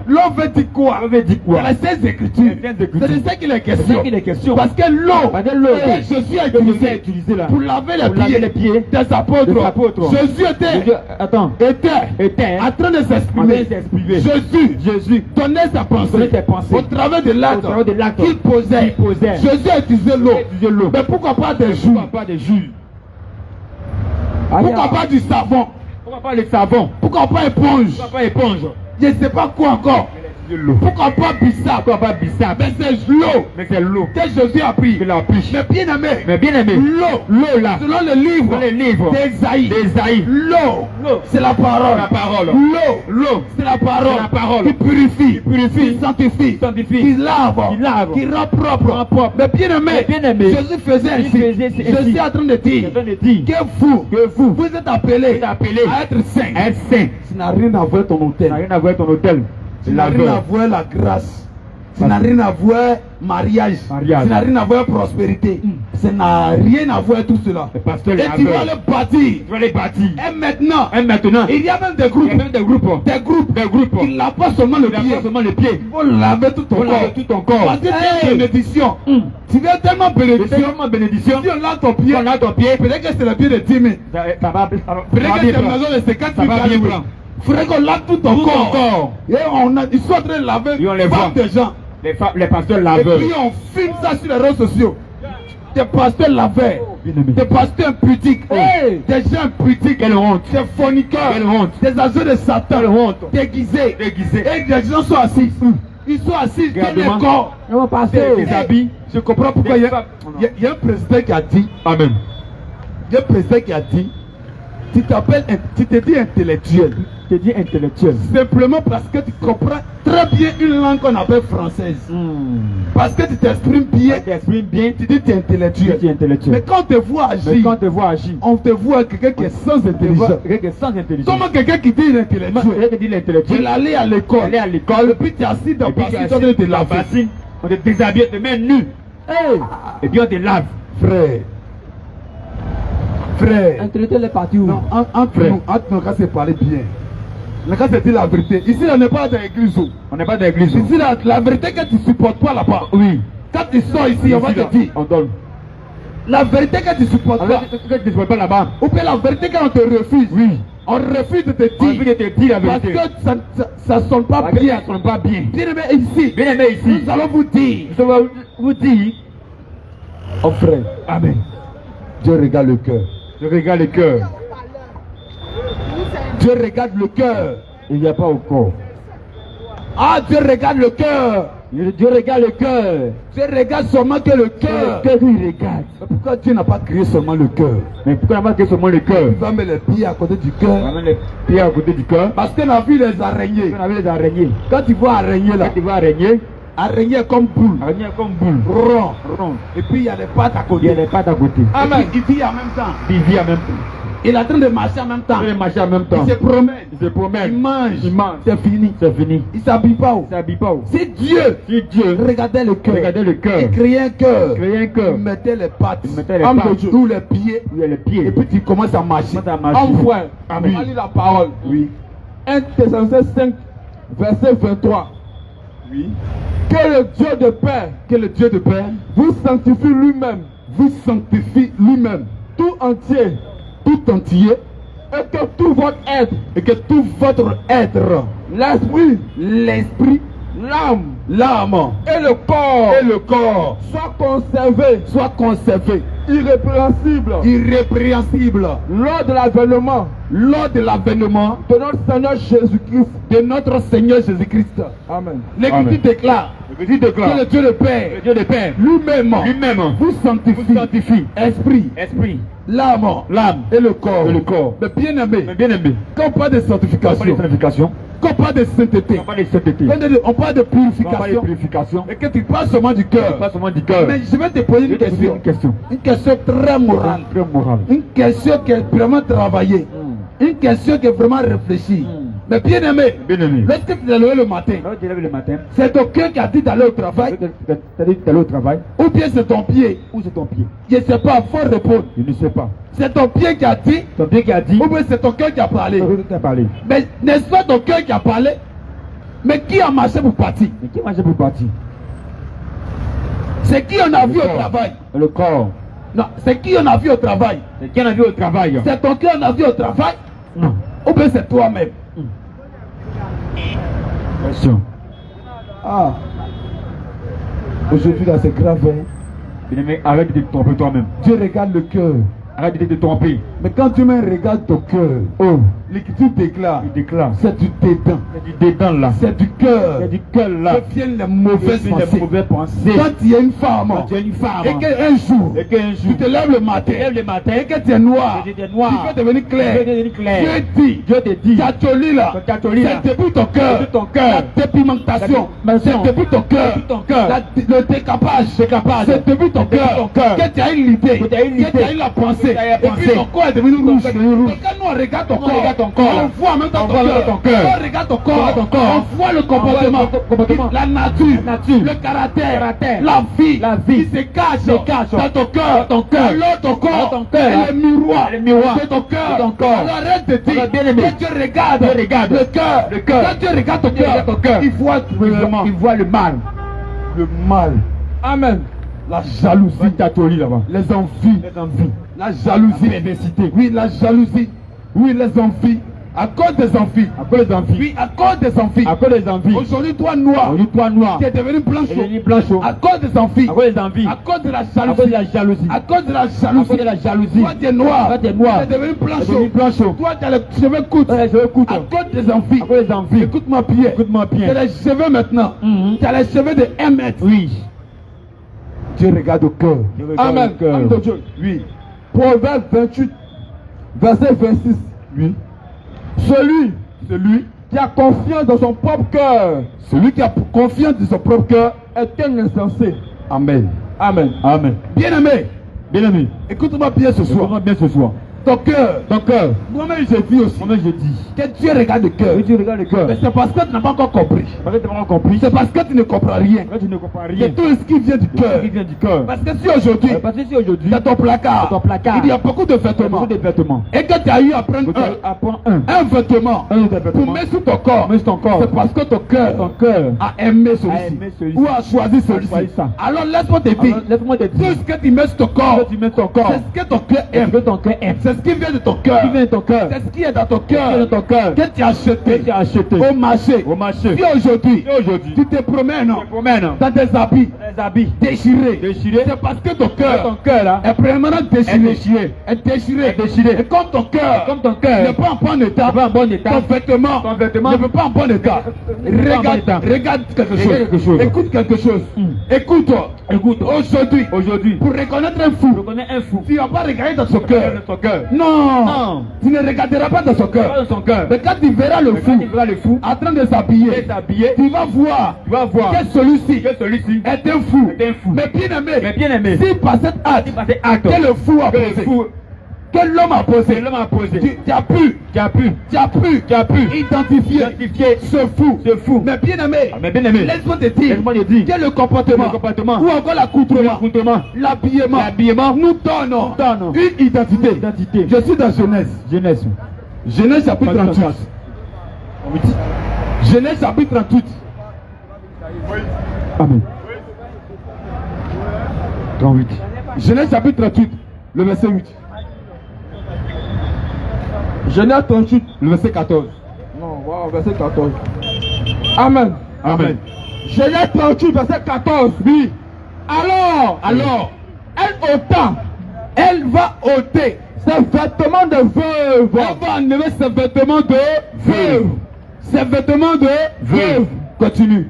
L'eau veut dire quoi? Dans les Saintes Écritures, c'est de ça qu'il est question. Parce que l'eau, Jésus a utilisé là pour laver les pieds des apôtres. Jésus était en train de s'exprimer. Jésus donnait sa pensée au travers de l'acte qu'il posait. Jésus a utilisé l'eau. Mais pourquoi pas des jus? Pourquoi pas du savon? Pourquoi pas éponge? Je ne sais pas quoi encore. Pourquoi pas bissap? Mais c'est l'eau que Jésus a pris. Mais bien aimé, l'eau là, selon le livre d'Ésaïe, l'eau c'est la parole. L'eau c'est la parole qui purifie, qui sanctifie, qui lave, qui rend propre. Mais bien aimé, Jésus faisait ainsi. Jésus est en train de dire que vous êtes appelés à être saints. Ça n'a rien à voir ton hôtel. Ça n'a rien à voir la grâce. Ça n'a rien à voir mariage. Ça n'a rien à voir prospérité. Ça n'a rien à voir tout cela. Et tu vas le bâtir. Et maintenant, il y a même des groupes qui lavent pas seulement le pied. Il faut laver tout ton corps. Parce que tu as une bénédiction. Tu veux tellement bénédiction. Si on lave ton pied, peut-être que c'est le pied de 10 000. Peut-être que c'est la maison de 50 000. Frère, qu'on lave tout ton corps. Et ils sont en train de laver des gens. Les pasteurs laveurs. Et puis on filme ça sur les réseaux sociaux. Des pasteurs laveurs. Des pasteurs impudiques. Des gens impudiques. Quelle honte. Des forniceurs. Quelle honte. Des agents de Satan. Quelle honte. Déguisés. Et des gens sont assis. Ils sont assis dans les corps. Des habits. Je comprends pourquoi il y a un président qui a dit. Amen. Il y a un président qui a dit. Tu te dis intellectuel. Simplement parce que tu comprends très bien une langue qu'on appelle française. Parce que tu t'exprimes bien, tu dis que tu es intellectuel. Mais quand on te voit agir, on te voit quelqu'un qui est sans intelligence. Comment quelqu'un qui dit intellectuel, il allait à l'école, et puis tu es assis dans la bassine, de la bassine, on te déshabille, on te met nu. Et puis on te lave. Frère, Entretenez les parties où? non, entre nous, quand c'est parler bien. Quand c'est dire la vérité. Ici, on n'est pas dans l'église. On n'est pas dans l'église. Ici, la vérité que tu ne supportes pas là-bas. Oui. Quand tu sors ici, on va te dire. On donne. La vérité que tu ne supportes pas. Que tu ne supportes pas là-bas. Ou bien la vérité quand on te refuse. Oui. On refuse de te dire. On refuse de te dire la vérité. Parce que ça ne sonne pas bien. Ça ne sonne pas bien. Bien aimé ici. Nous allons vous dire. Oh frère. Amen. Dieu regarde le cœur. Je regarde le cœur. Dieu regarde le cœur. Il n'y a pas au corps. Ah, Dieu regarde le cœur. Dieu regarde le cœur. Dieu regarde seulement que le cœur. Que il regarde. Mais pourquoi Dieu n'a pas créé seulement le cœur? Mais pourquoi il n'a pas créé seulement le cœur? Il va mettre les pieds à côté du cœur. Il va mettre les pieds à côté du cœur. Parce qu'on a vu les araignées. On a vu les araignées. Quand tu vois araignée là. Quand tu vois araignée. Araignée comme boule. Araignée comme boule. Rond. Et puis il y a les pattes à côté. Il y a les pattes à côté. Amen. Il vit en même temps. Il vit en même temps. Il est en train de marcher en même temps. Il marche en même temps. Il se promène. Il se promène. Il mange. Il mange. C'est fini. C'est fini. Il s'habille pas. Il s'habille pas. Si Dieu Si Dieu regardait le cœur, regardait le cœur, il créait un cœur, créait un cœur, il mettait les pattes, il mettait les entre pattes, ou les pieds, il y a les pieds. et puis tu commences à marcher. Commence à marcher. Envoie. Amen. On lit la parole. Oui. 1 Thessaloniciens 5, verset 23. Oui. Que le Dieu de paix, vous sanctifie lui-même, tout entier, et que tout votre être, l'esprit, l'âme et le corps, soit conservé, irrépréhensible, lors de l'avènement de notre Seigneur Jésus-Christ. Amen. L'Écriture déclare que le Dieu de paix, lui-même vous sanctifie, esprit, l'âme et le corps. Mais bien aimé, quand on parle de sanctification, quand on parle de sainteté, on parle de purification, et que tu parles seulement du cœur. Mais je vais te poser une question très morale, une question qui est vraiment travaillée, une question qui est vraiment réfléchie. Mais bien aimé, lorsque tu t'es levé le matin, c'est ton cœur qui a dit d'aller au travail, ou bien c'est ton pied? Je ne sais pas, faut répondre. Je ne sais pas. C'est ton pied qui a dit, ou bien c'est ton cœur qui a parlé? Mais n'est-ce pas ton cœur qui a parlé? Mais qui a marché pour partir? C'est qui on a vu au travail? Le corps. Non, c'est qui on a vu au travail? C'est qui on a vu au travail? C'est ton cœur on a vu au travail? Non. Ou bien c'est toi-même? Question. Ah. Aujourd'hui là c'est grave. Hein? Bien-aimé, arrête de te tromper toi-même. Dieu regarde le cœur. Arrête de te tromper. Mais quand Dieu regarde ton cœur, l'Écriture déclare, c'est du dédain. C'est du dédain là. C'est du cœur. C'est du cœur là. Que viennent les mauvaises pensées. Quand tu es une femme, et qu'un jour, tu te lèves le matin, et que tu es noir, tu veux devenir clair. Dieu te dit, Tchatcholi là, c'est depuis ton cœur, la dépimentation, c'est depuis ton cœur, le décapage, c'est depuis ton cœur, que tu as une idée, que tu as eu la pensée. Et puis ton corps est devenu rouge. Et quand nous on regarde ton corps, on voit en même temps ton cœur. Quand on regarde ton corps, on voit le comportement, la nature, le caractère, la vie qui se cache dans ton cœur. Alors ton corps est le miroir de ton cœur. Alors arrête de dire que Dieu regarde le cœur. Quand Dieu regarde ton cœur, il voit le mal. Amen. La jalousie, les envies, la jalousie, oui, la jalousie, oui, les envies, à cause des envies, oui, à cause des envies, aujourd'hui toi noir, qui est devenu blanchot, à cause des envies, à cause de la jalousie, à cause de la jalousie, toi tu es noir, tu es devenu blanchot, toi tu as les cheveux courts, à cause des envies, écoute-moi bien, tu as les cheveux maintenant, tu as les cheveux de 1 mètre, oui. Dieu regarde au cœur. Amen. Oui. Proverbe 28, verset 26. Oui. Celui qui a confiance dans son propre cœur. Celui qui a confiance dans son propre cœur est un insensé. Amen. Bien aimé. Écoute-moi bien ce soir. Ton cœur. Moi-même je dis aussi. Que Dieu regarde le cœur. Mais c'est parce que tu n'as pas encore compris. C'est parce que tu ne comprends rien. C'est tout ce qui vient du cœur. Parce que si aujourd'hui, dans ton placard, il y a beaucoup de vêtements. Et que tu as eu à prendre un vêtement pour mettre sur ton corps. C'est parce que ton cœur a aimé celui-ci. Ou a choisi celui-ci. Alors laisse-moi te dire. Tout ce que tu mets sur ton corps, c'est ce que ton cœur aime. C'est ce qui vient de ton cœur. C'est ce qui est dans ton cœur. Que tu as acheté au marché. Si aujourd'hui tu te promènes dans des habits déchirés, c'est parce que ton cœur est vraiment déchiré. Et comme ton cœur n'est pas en bon état, ton vêtement ne peut pas en bon état. Regarde quelque chose. Écoute quelque chose. Écoute aujourd'hui, pour reconnaître un fou, tu ne vas pas regarder dans son cœur. Non, tu ne regarderas pas dans son cœur. Mais quand tu verras le fou en train de s'habiller, tu vas voir que celui-ci est un fou. Mais bien aimé, si par cet acte que le fou a posé, que l'homme a posé. L'homme a posé. Tu as pu identifier ce fou. Mais bien aimé, laisse-moi te dire que le comportement ou encore l'accoutrement, l'habillement nous donne une identité. Je suis dans Genèse chapitre 38. Genèse chapitre 38. Amen. 38. Genèse chapitre 38, le verset 8. Genèse 38, le verset 14. Non, wow, verset 14. Amen. Amen. Genèse 38, verset 14. Oui. Alors, elle va ôter ses vêtements de veuve. Elle va enlever ses vêtements de veuve. Ses vêtements de veuve. Continue.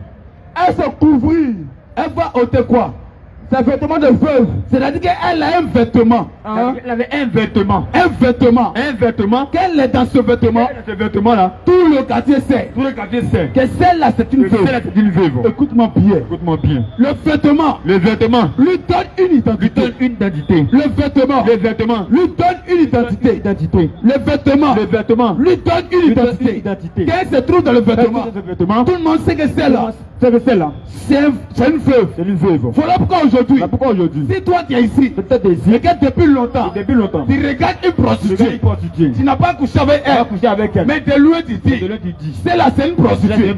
Elle se couvrit. Elle va ôter quoi? Ses vêtements de veuve. C'est-à-dire qu'elle a un vêtement. Elle avait un vêtement. Qu'elle est dans ce vêtement. Là. Tout le quartier sait. Que celle-là c'est une veuve. Écoute-moi bien. Le vêtement lui donne une identité. Le vêtement lui donne une identité. Le vêtement lui donne une identité. Quand elle se trouve dans le vêtement, tout le monde sait que celle-là, c'est une veuve. Voilà pourquoi aujourd'hui, si toi tu es ici, et que depuis longtemps, tu regardes une prostituée, tu n'as pas couché avec elle, mais de loin tu dis, celle-là c'est une prostituée.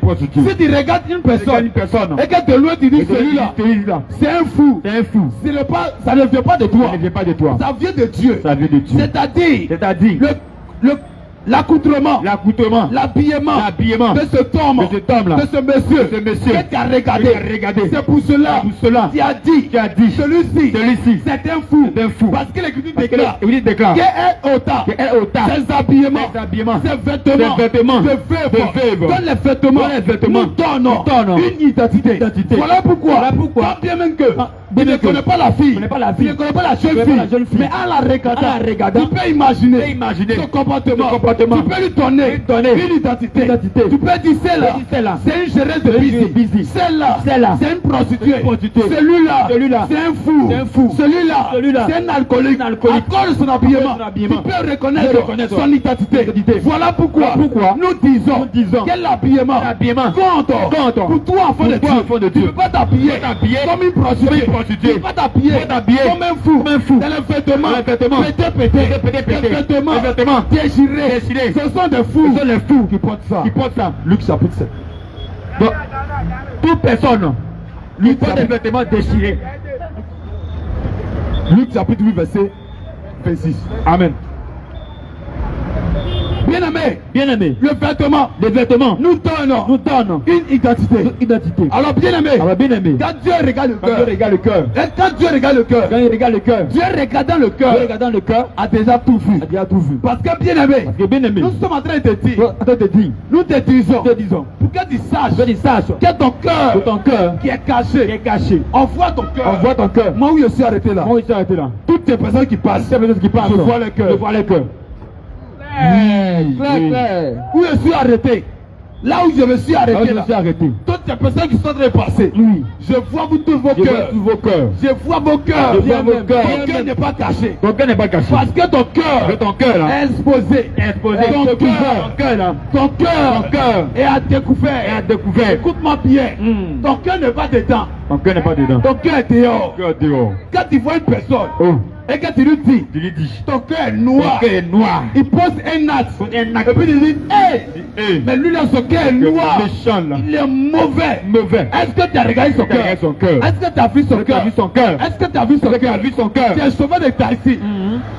Si tu regardes une personne, et que de loin tu dis, celui-là, c'est un fou. Ça ne vient pas de toi. Ça vient de Dieu. C'est-à-dire, l'accoutrement, l'habillement de cet homme, de ce monsieur que tu as regardé. C'est pour cela tu as dit celui-ci c'est un fou. Parce que l'Écriture déclare qu'elle ôta ses habillements, ses vêtements de veuve. Dans les vêtements nous donnons une identité. Voilà pourquoi bien même que tu ne connais pas la fille, tu ne connais pas la jeune fille, mais à la regarder, tu peux imaginer ce comportement. Tu peux lui donner une identité. Tu peux dire celle-là, c'est une géreuse de busy. Celle-là, c'est une prostituée. Celui-là, c'est un fou. Celui-là, c'est un alcoolique. À cause de son habillement, tu peux reconnaître son identité. Voilà pourquoi nous disons que l'habillement compte pour toi, enfant de Dieu. Tu ne peux pas t'habiller comme une prostituée. Tu ne peux pas t'habiller comme un fou. Dans le vêtement pété, les vêtements déchirés. Ce sont des fous. Qui portent ça. Luc chapitre 7. Donc, toute personne lui porte des vêtements déchirés. Luc chapitre 8, verset 26. Amen. Bien-aimé, les vêtements nous donnent une identité. Alors bien-aimé, quand Dieu regarde le cœur, Dieu regardant le cœur a déjà tout vu. Parce que bien-aimé, nous sommes en train de te dire, nous te disons, pour que tu saches que ton cœur qui est caché, envoie ton cœur. Moi où je suis arrêté là, toutes ces personnes qui passent, je vois le cœur. Claire. Où je suis arrêté. Là où je me suis arrêté, toutes les personnes qui sont en train de passer, je vois tous vos cœurs. Je vois vos cœurs. Ton cœur n'est pas caché. Parce que ton cœur est exposé. Ton cœur est à découvert. Écoute-moi bien. Ton cœur n'est pas dedans. Ton cœur est dehors. Quand tu vois une personne, et quand tu lui dis, ton cœur est noir. Il pose un acte. Et puis il dit, mais lui là, son cœur est noir. Il est mauvais. Est-ce que tu as regardé son cœur? Est-ce que tu as vu son cœur? Est-ce que tu as vu son cœur? Tu es chauffeur de taxi.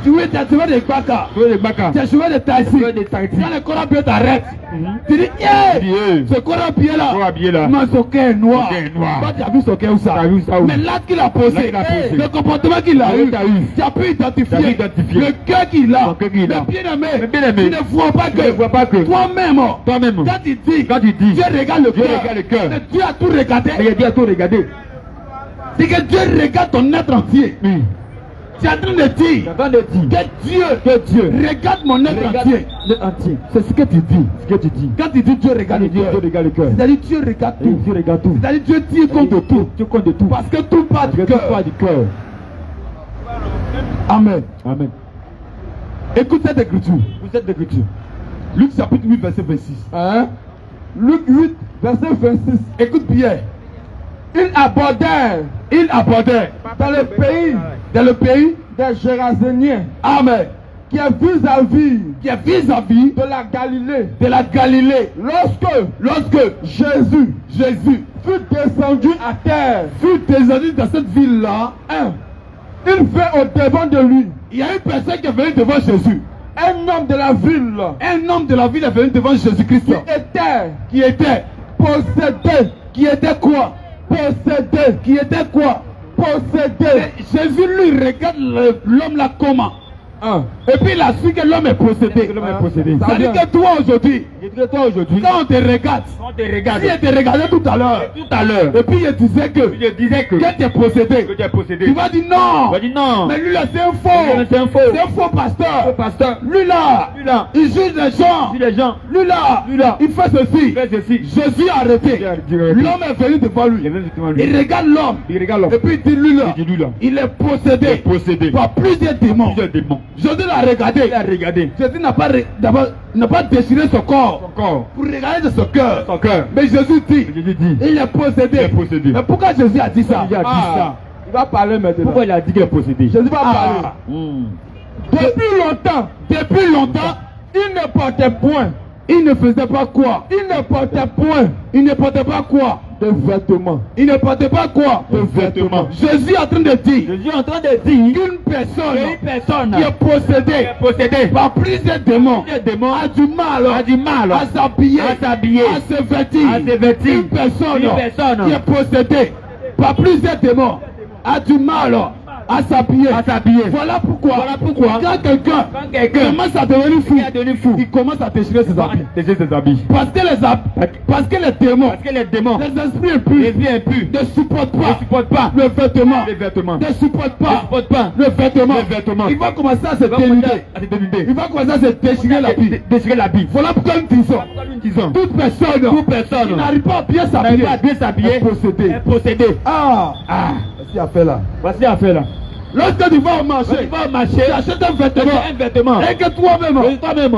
Tu es chauffeur de baka. Tu es chauffeur de taxi. Quand le corps pied t'arrête, tu dis, ce corps pied là, mais son cœur est noir. Toi, tu as vu son cœur où ça? Mais l'acte qu'il a posé, le comportement qu'il a eu, tu as pu identifier le cœur qu'il a. Mais bien aimé, tu ne vois pas que toi-même, quand tu dis, Dieu regarde le cœur, mais Dieu a tout regardé. C'est que Dieu regarde ton être entier. Tu es en train de dire que Dieu regarde mon être entier. C'est ce que tu dis. Quand tu dis Dieu regarde le cœur, c'est-à-dire Dieu regarde tout. C'est-à-dire Dieu tient compte de tout. Parce que tout part du cœur. Amen. Écoute cette écriture. Cette écriture. Luc chapitre 8, verset 26. Hein? Luc 8, verset 26. Écoute bien. Ils abordèrent dans le pays des Géraséniens. Amen. Qui est vis-à-vis de la Galilée. Lorsque Jésus fut descendu à terre, dans cette ville-là, il vint au devant de lui. il y a une personne qui est venue devant Jésus. Un homme de la ville Un homme de la ville est venu devant Jésus-Christ. qui était possédé. Qui était quoi? Qui était quoi? Possédé. Jésus lui regarde l'homme là comment? Et puis il a su que l'homme est possédé. Ça veut dire que toi aujourd'hui, quand on te regarde, si je te regardais tout à l'heure, et puis je disais que tu es possédé, tu vas dire non. Mais lui là c'est un faux. C'est un faux pasteur. Lui là, il juge les gens. Lui là, il fait ceci. Jésus a arrêté. L'homme est venu devant lui. Il regarde l'homme. Et puis il dit lui là, il est possédé par plusieurs démons. Jésus l'a regardé. Jésus n'a pas déchiré son corps pour regarder de son cœur. Mais Jésus dit, il est possédé. Mais pourquoi Jésus a dit ça? Il va parler maintenant. Pourquoi il a dit qu'il est possédé? Jésus va parler. Depuis longtemps, il ne portait point. Il ne faisait pas quoi? Il ne portait point. Il ne portait pas quoi? De vêtements. Il ne portait pas quoi? De vêtements. Jésus est en train de dire qu'une personne qui est possédée par plusieurs démons a du mal à s'habiller, à se vêtir. Une personne qui est possédée par plusieurs démons a du mal à s'habiller. Voilà pourquoi quand quelqu'un commence à devenir fou, il commence à déchirer ses habits. Parce que les démons, les esprits impurs ne supportent pas le vêtement. Ne supportent pas le vêtement. Il va commencer à se dénuder. Il va commencer à se déchirer l'habit. Voilà pourquoi nous disons toute personne qui n'arrive pas à bien s'habiller est possédée. Voici à faire là. Lorsque tu vas au marché, tu achètes un vêtement et que toi-même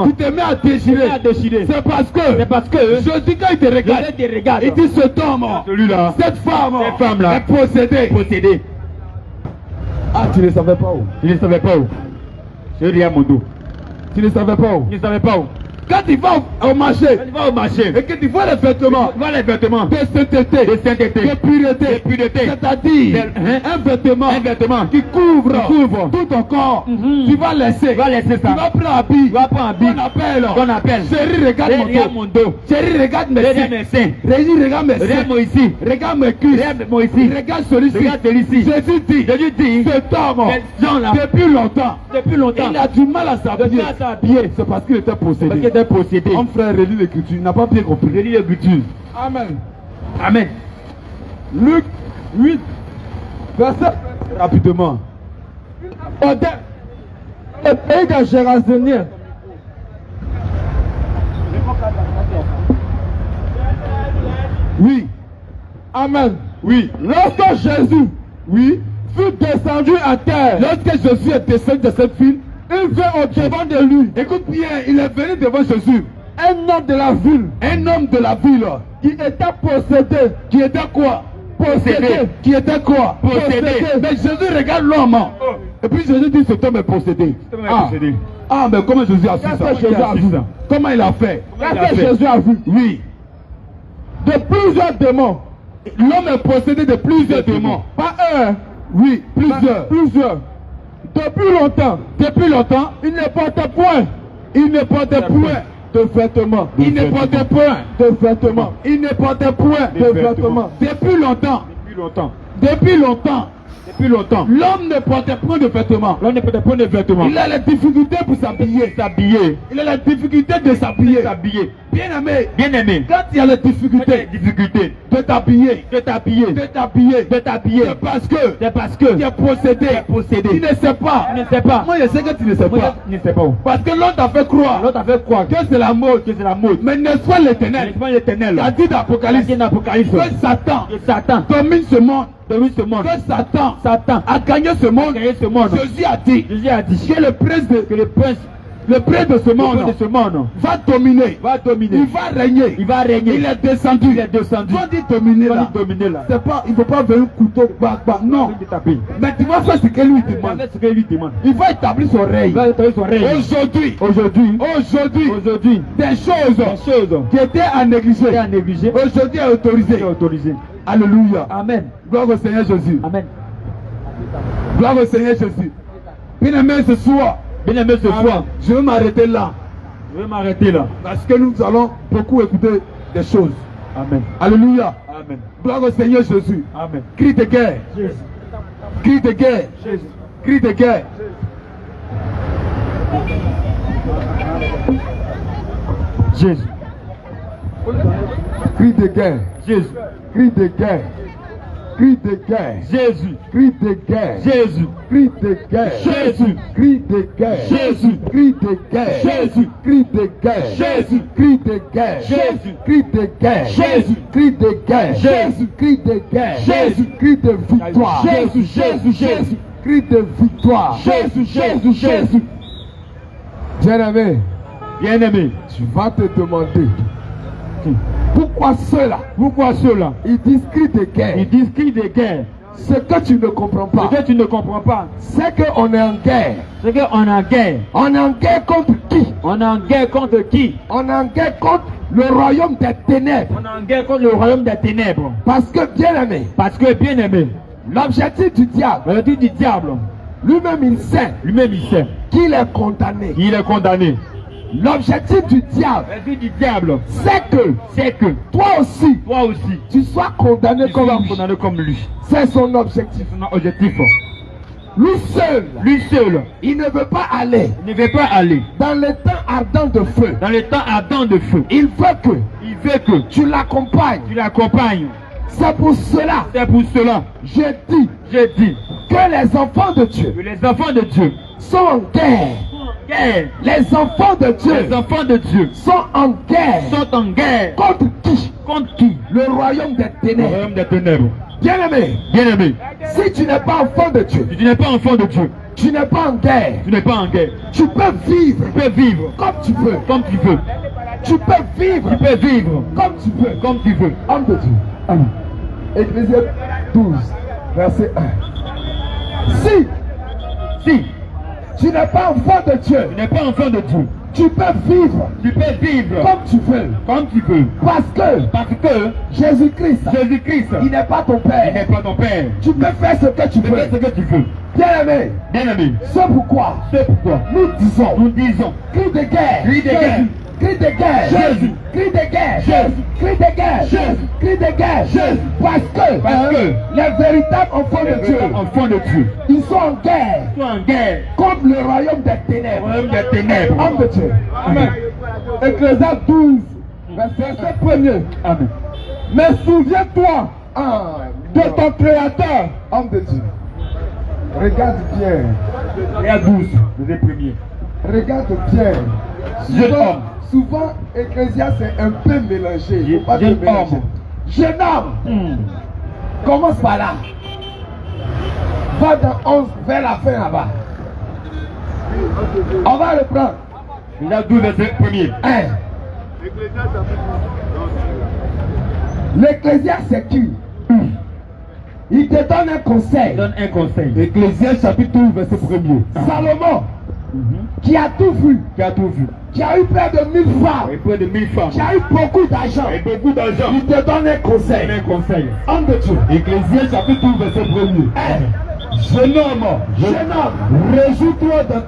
tu te mets à déchirer. C'est parce que Jésus quand il te regarde, il dit cet homme, cette femme est possédée. Ah, tu ne savais pas où? Je dis à mon dos. Tu ne savais pas où? Quand tu vas au marché et que tu vois les vêtements de sainteté, de pureté, c'est-à-dire un vêtement qui couvre tout ton corps, tu vas laisser ça. Tu vas prendre un habit qu'on appelle chérie, regarde mon dos. Chérie, regarde mes seins. Regarde mes seins. Regarde mes cuisses. Regarde celui-ci. Jésus dit cet homme, depuis longtemps, il a du mal à s'habiller. C'est parce qu'il était possédé. Mon frère, relis l'écriture, il n'a pas bien compris. Relis l'écriture. Amen. Luc 8, verset rapidement. Le pays des Géraséniens. Oui. Amen. Oui. Lorsque Jésus fut descendu à terre, lorsque Jésus est descendu de cette ville, il vint au devant de lui. Écoute bien, il est venu devant Jésus. Un homme de la ville qui était possédé. Qui était quoi? Possédé. Mais Jésus regarde l'homme. Et puis Jésus dit cet homme est possédé. Mais comment Jésus a su ça? Comment il a fait? Qu'est-ce que Jésus a vu? Oui. De plusieurs démons. L'homme est possédé de plusieurs démons. Pas un. Oui, plusieurs. Depuis longtemps, il ne portait point. De vêtements. Depuis longtemps. L'homme ne portait point de vêtements. Il a la difficulté pour s'habiller. Il a la difficulté de s'habiller. Bien-aimé. Quand il y a la difficulté de t'habiller. C'est parce que tu es possédé. Tu ne sais pas. Moi je sais que tu ne sais pas. Parce que l'autre t'a fait croire que c'est la mode. Mais n'est-ce pas l'Éternel qui a dit d'Apocalypse que Satan domine ce monde. Que Satan a gagné ce monde. Jésus a dit que le prince Le prince de ce monde va dominer. Il va régner. Il est descendu. Quand il dominer là, c'est pas, il ne faut pas venir un couteau. Non. Mais tu vas faire ce que lui demande. Il va établir son règne. Aujourd'hui, des choses qui étaient à négliger, aujourd'hui est autorisé. Alléluia. Amen. Gloire au Seigneur Jésus. Amen. Gloire au Seigneur Jésus. Bien-aimé ce soir, je vais m'arrêter là. Parce que nous allons beaucoup écouter des choses. Amen. Alléluia. Amen. Gloire au Seigneur Jésus. Amen. Cri de guerre. Jésus. Cri de guerre. Jésus. Cri de guerre. Jésus. Cri de guerre. Jésus. Cri de guerre. Cri de guerre. Jésus. Cri de guerre. Jésus. Cri de guerre. Jésus. Cri de guerre. Jésus. Cri de guerre. Jésus. Cri de guerre. Jésus. Cri de guerre. Jésus. Cri de guerre. Jésus. Cri de guerre. Jésus. Cri de guerre. Jésus. Cri de victoire. Jésus. Cri de victoire. Jésus. Bien-aimé, Bien-aimé, tu vas te demander pourquoi ceux-là, ils disent cri de guerre. ils disent cri de guerre. Ce que tu ne comprends pas, Ce que tu ne comprends pas, c'est qu'on est en guerre. c'est qu'on est en guerre. On est en guerre contre qui? On est en guerre contre qui? On est en guerre contre le royaume des ténèbres. On est en guerre contre le royaume des ténèbres. Parce que, bien-aimé, Parce que, bien aimé, l'objectif du diable, le Dieu du diable, lui-même il sait lui-même il sait, qu'il est condamné. il est condamné. L'objectif du diable, Le Dieu du diable, c'est que toi aussi, aussi, tu sois condamné tu comme sois lui. condamné comme lui. C'est son objectif. C'est son objectif. Lui seul, Il il ne veut pas aller ne veut pas aller dans les temps ardents de feu. dans le temps ardent de feu. Il veut que Il veut que tu l'accompagnes. tu l'accompagnes. C'est pour cela, C'est pour cela, j'ai dit j'ai dit que les enfants de Dieu que les enfants de Dieu sont en guerre. guerre. Les enfants de Dieu Les enfants de Dieu sont en guerre. sont en guerre. Contre qui? Contre qui? Le royaume des Le ténèbres. royaume des ténèbres. Bien-aimé, Bien-aimé, si tu n'es pas enfant de Dieu, si tu n'es pas enfant de Dieu, tu n'es pas en guerre, tu n'es pas en guerre. tu peux vivre Tu peux vivre comme tu veux. comme tu veux. Tu peux vivre Tu peux vivre comme tu veux. comme tu veux. Homme de Dieu. Amen. Ecclésiaste 12, verset 1. Si tu n'es pas enfant de Dieu, Tu n'es pas enfant de Dieu. tu peux vivre Tu peux vivre comme tu veux. comme tu veux. Parce que Jésus-Christ il n'est pas ton il père. n'est pas ton père. Tu peux faire ce que tu Tu fais ce veux. que tu veux. Bien-aimé, Bien-aimé, c'est pourquoi c'est pourquoi nous disons nous disons cri de guerre. Cri de guerre. Cri de guerre. Jésus. Cri de guerre. Jésus. Cri de guerre. Jésus. Cri de guerre. Jésus. Parce que les véritables enfants de Dieu, enfants de Dieu ils sont en guerre sont en guerre. contre le royaume des Le ténèbres. royaume des ténèbres. Homme de Dieu. Amen. Ecclésiaste 12, verset 1er. Amen. Mais souviens-toi de ton Créateur. Homme de Dieu. Regarde bien. Regarde 12, le premier. Regarde bien. Jeune homme. Souvent, Ecclésiaste est un peu mélangé. Il faut pas te Jeune mélanger. homme. Jeune homme. Commence par là. Va dans 11 vers la fin là-bas. On va reprendre. Regarde 12, verset premier. 1. L'Ecclésiaste c'est qui? Il te donne un conseil. Donne un conseil. Ecclésiaste chapitre 12 verset 1er. Salomon qui a tout vu, Qui a tout vu. qui a eu près de 1000 femmes, Et près de 1000 femmes. qui a eu beaucoup d'argent, Et beaucoup d'argent. il te donne un conseil. Donne un conseil. Homme de Dieu. Ecclésiaste chapitre 12 verset 1er. Jeune homme, Jeune homme, réjouis-toi dans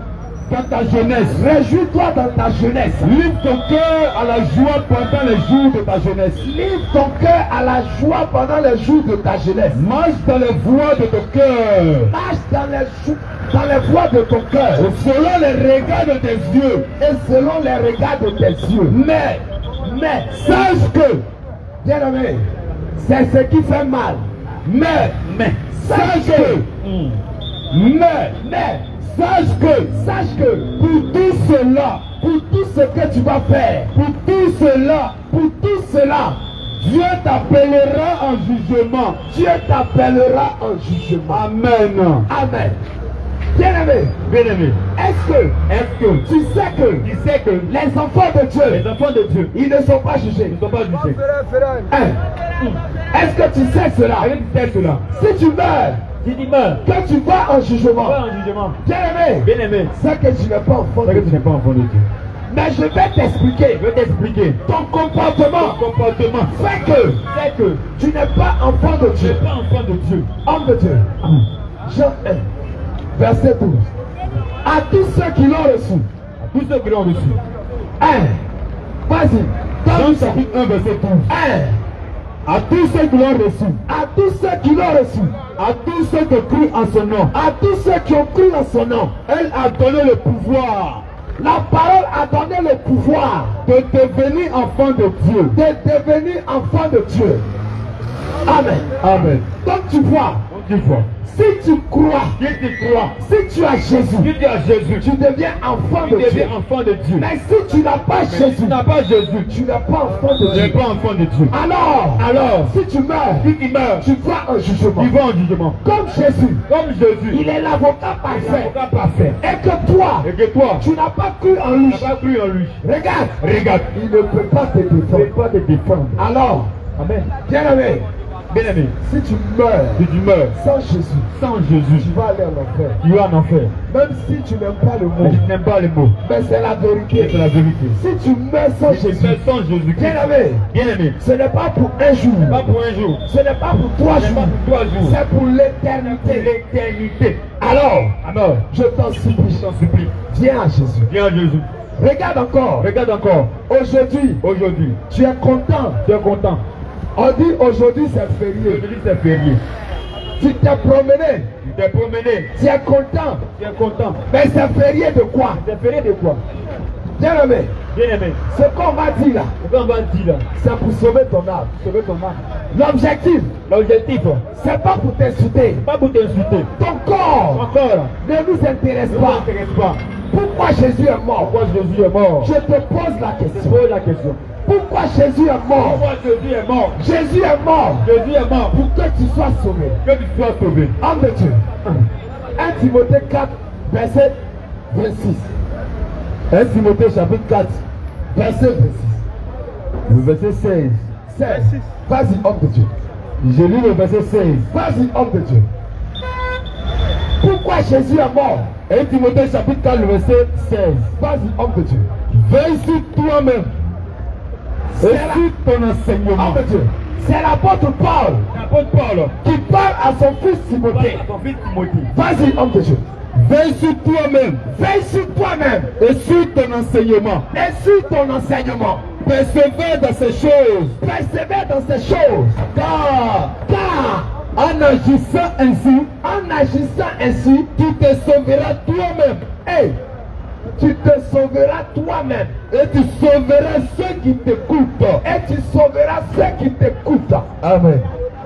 ta jeunesse. réjouis-toi dans ta jeunesse. Livre ton cœur à la joie pendant les jours de ta jeunesse. Livre ton cœur à la joie pendant les jours de ta jeunesse. Marche dans les voies de ton cœur. Marche dans les voies de ton cœur. Selon les regards de tes yeux. Et selon les regards de tes yeux. Mais, sache que, bien aimé, c'est ce qui fait mal. Mais, sache que, sache que, pour tout ce que tu vas faire, pour tout cela, Dieu t'appellera en jugement. Dieu t'appellera en jugement. Amen. Amen. Bien-aimé, Bien-aimé, est-ce que tu sais que les enfants de Dieu, les enfants de Dieu ils ne sont pas jugés? ne sont pas jugés. Est-ce que tu sais cela? Avec tu sais cela, Si tu meurs, si tu meurs, que tu vas en jugement, pas en jugement. bien-aimé, Bien-aimé, c'est que tu n'es pas enfant c'est de que tu Dieu. n'es pas enfant de Dieu. Mais je vais t'expliquer. Je vais t'expliquer. Ton comportement Ton comportement fait que tu n'es pas enfant de tu n'es Dieu. pas enfant de Dieu. Homme de Dieu. Jean 1, verset 12. À tous ceux qui l'ont reçu. À tous ceux qui l'ont reçu. 1. Vas-y. Jean chapitre 1, verset 12. 1. À tous ceux qui l'ont reçu. À tous ceux qui l'ont reçu. À tous ceux qui crient en son nom. À tous ceux qui ont cru en son nom. Elle a donné le pouvoir La parole a donné le pouvoir de devenir enfant de Dieu. de devenir enfant de Dieu. Amen. Amen. Donc tu vois, Donc tu vois, si tu crois, si tu crois, si tu as Jésus, si tu as Jésus, tu deviens enfant tu de Dieu. deviens enfant de Dieu. Mais si tu n'as pas Mais si Jésus, tu n'as pas Jésus, tu n'es pas enfant de tu n'es Dieu. pas enfant de Dieu. Alors, si tu meurs, si tu meurs, tu vas en jugement. tu vas en jugement. Comme Jésus, Comme Jésus, il est l'avocat il est parfait. l'avocat parfait. Et que toi, Et que toi, tu n'as pas cru en tu lui. n'as pas cru en lui. Regarde, Regarde, il ne peut pas te il ne peut défendre. pas te défendre. Alors, Amen. bien-aimé, Bien-aimé, si tu meurs si tu meurs sans Jésus, sans tu Jésus, vas aller en enfer. tu vas en enfer. Même si tu n'aimes pas le Mais mot, tu n'aimes pas les mots. mais c'est la vérité. C'est la vérité. Si tu meurs sans Si tu Jésus, meurs sans Jésus-Christ, bien-aimé, bien-aimé, ce n'est pas pour un jour, pas pour un jour, ce n'est pas pour 3 ce n'est pas jours, pour 3 jours, c'est pour pour l'éternité. l'éternité. Alors, je t'en je supplie, t'en supplie, viens à Jésus. viens à Jésus. Regarde encore, Regarde encore, aujourd'hui, aujourd'hui, tu es content. tu es content. On dit aujourd'hui c'est férié. Aujourd'hui c'est férié. Tu t'es promené, Tu t'es promené, tu es content. tu es content. Mais c'est férié de quoi? C'est férié de quoi? Bien-aimé, Bien-aimé, ce qu'on m'a dit là, ce qu'on va dire là, c'est pour sauver ton âme. sauver ton âme. L'objectif, L'objectif, c'est pas pour t'insulter. pas pour t'insulter. Ton corps Encore, ne nous intéresse ne pas. t'intéresse pas. Pourquoi Jésus est mort? Pourquoi Jésus est mort? Je te pose la Je question. pose la question. Pourquoi Jésus est mort? Pourquoi Jésus est mort? Jésus est mort Jésus est mort pour que tu sois sauvé. que tu sois sauvé. Homme de Dieu. 1 Timothée 4, verset 26. 1 Timothée chapitre 4, Verset 26. le verset 16. 16. Vas-y, homme de Dieu. Je lis le verset 16. Vas-y, homme de Dieu. Pourquoi Jésus est mort? 1 Timothée chapitre 4, le verset 16. Vas-y, homme de Dieu. Veille sur toi-même et C'est sur ton enseignement. Homme de Dieu. C'est l'apôtre Paul L'apôtre Paul qui parle à son fils Timothée. ton fils Timothée. Vas-y, homme de Dieu. Veille sur toi-même Veille sur toi-même et sur ton enseignement. et sur ton enseignement. Persévère dans ces choses, Persévère dans ces choses. Car en agissant ainsi, tu te sauveras toi-même. Hey, tu te sauveras toi-même. et tu sauveras ceux qui t'écoutent. Et tu sauveras ceux qui t'écoutent. Amen.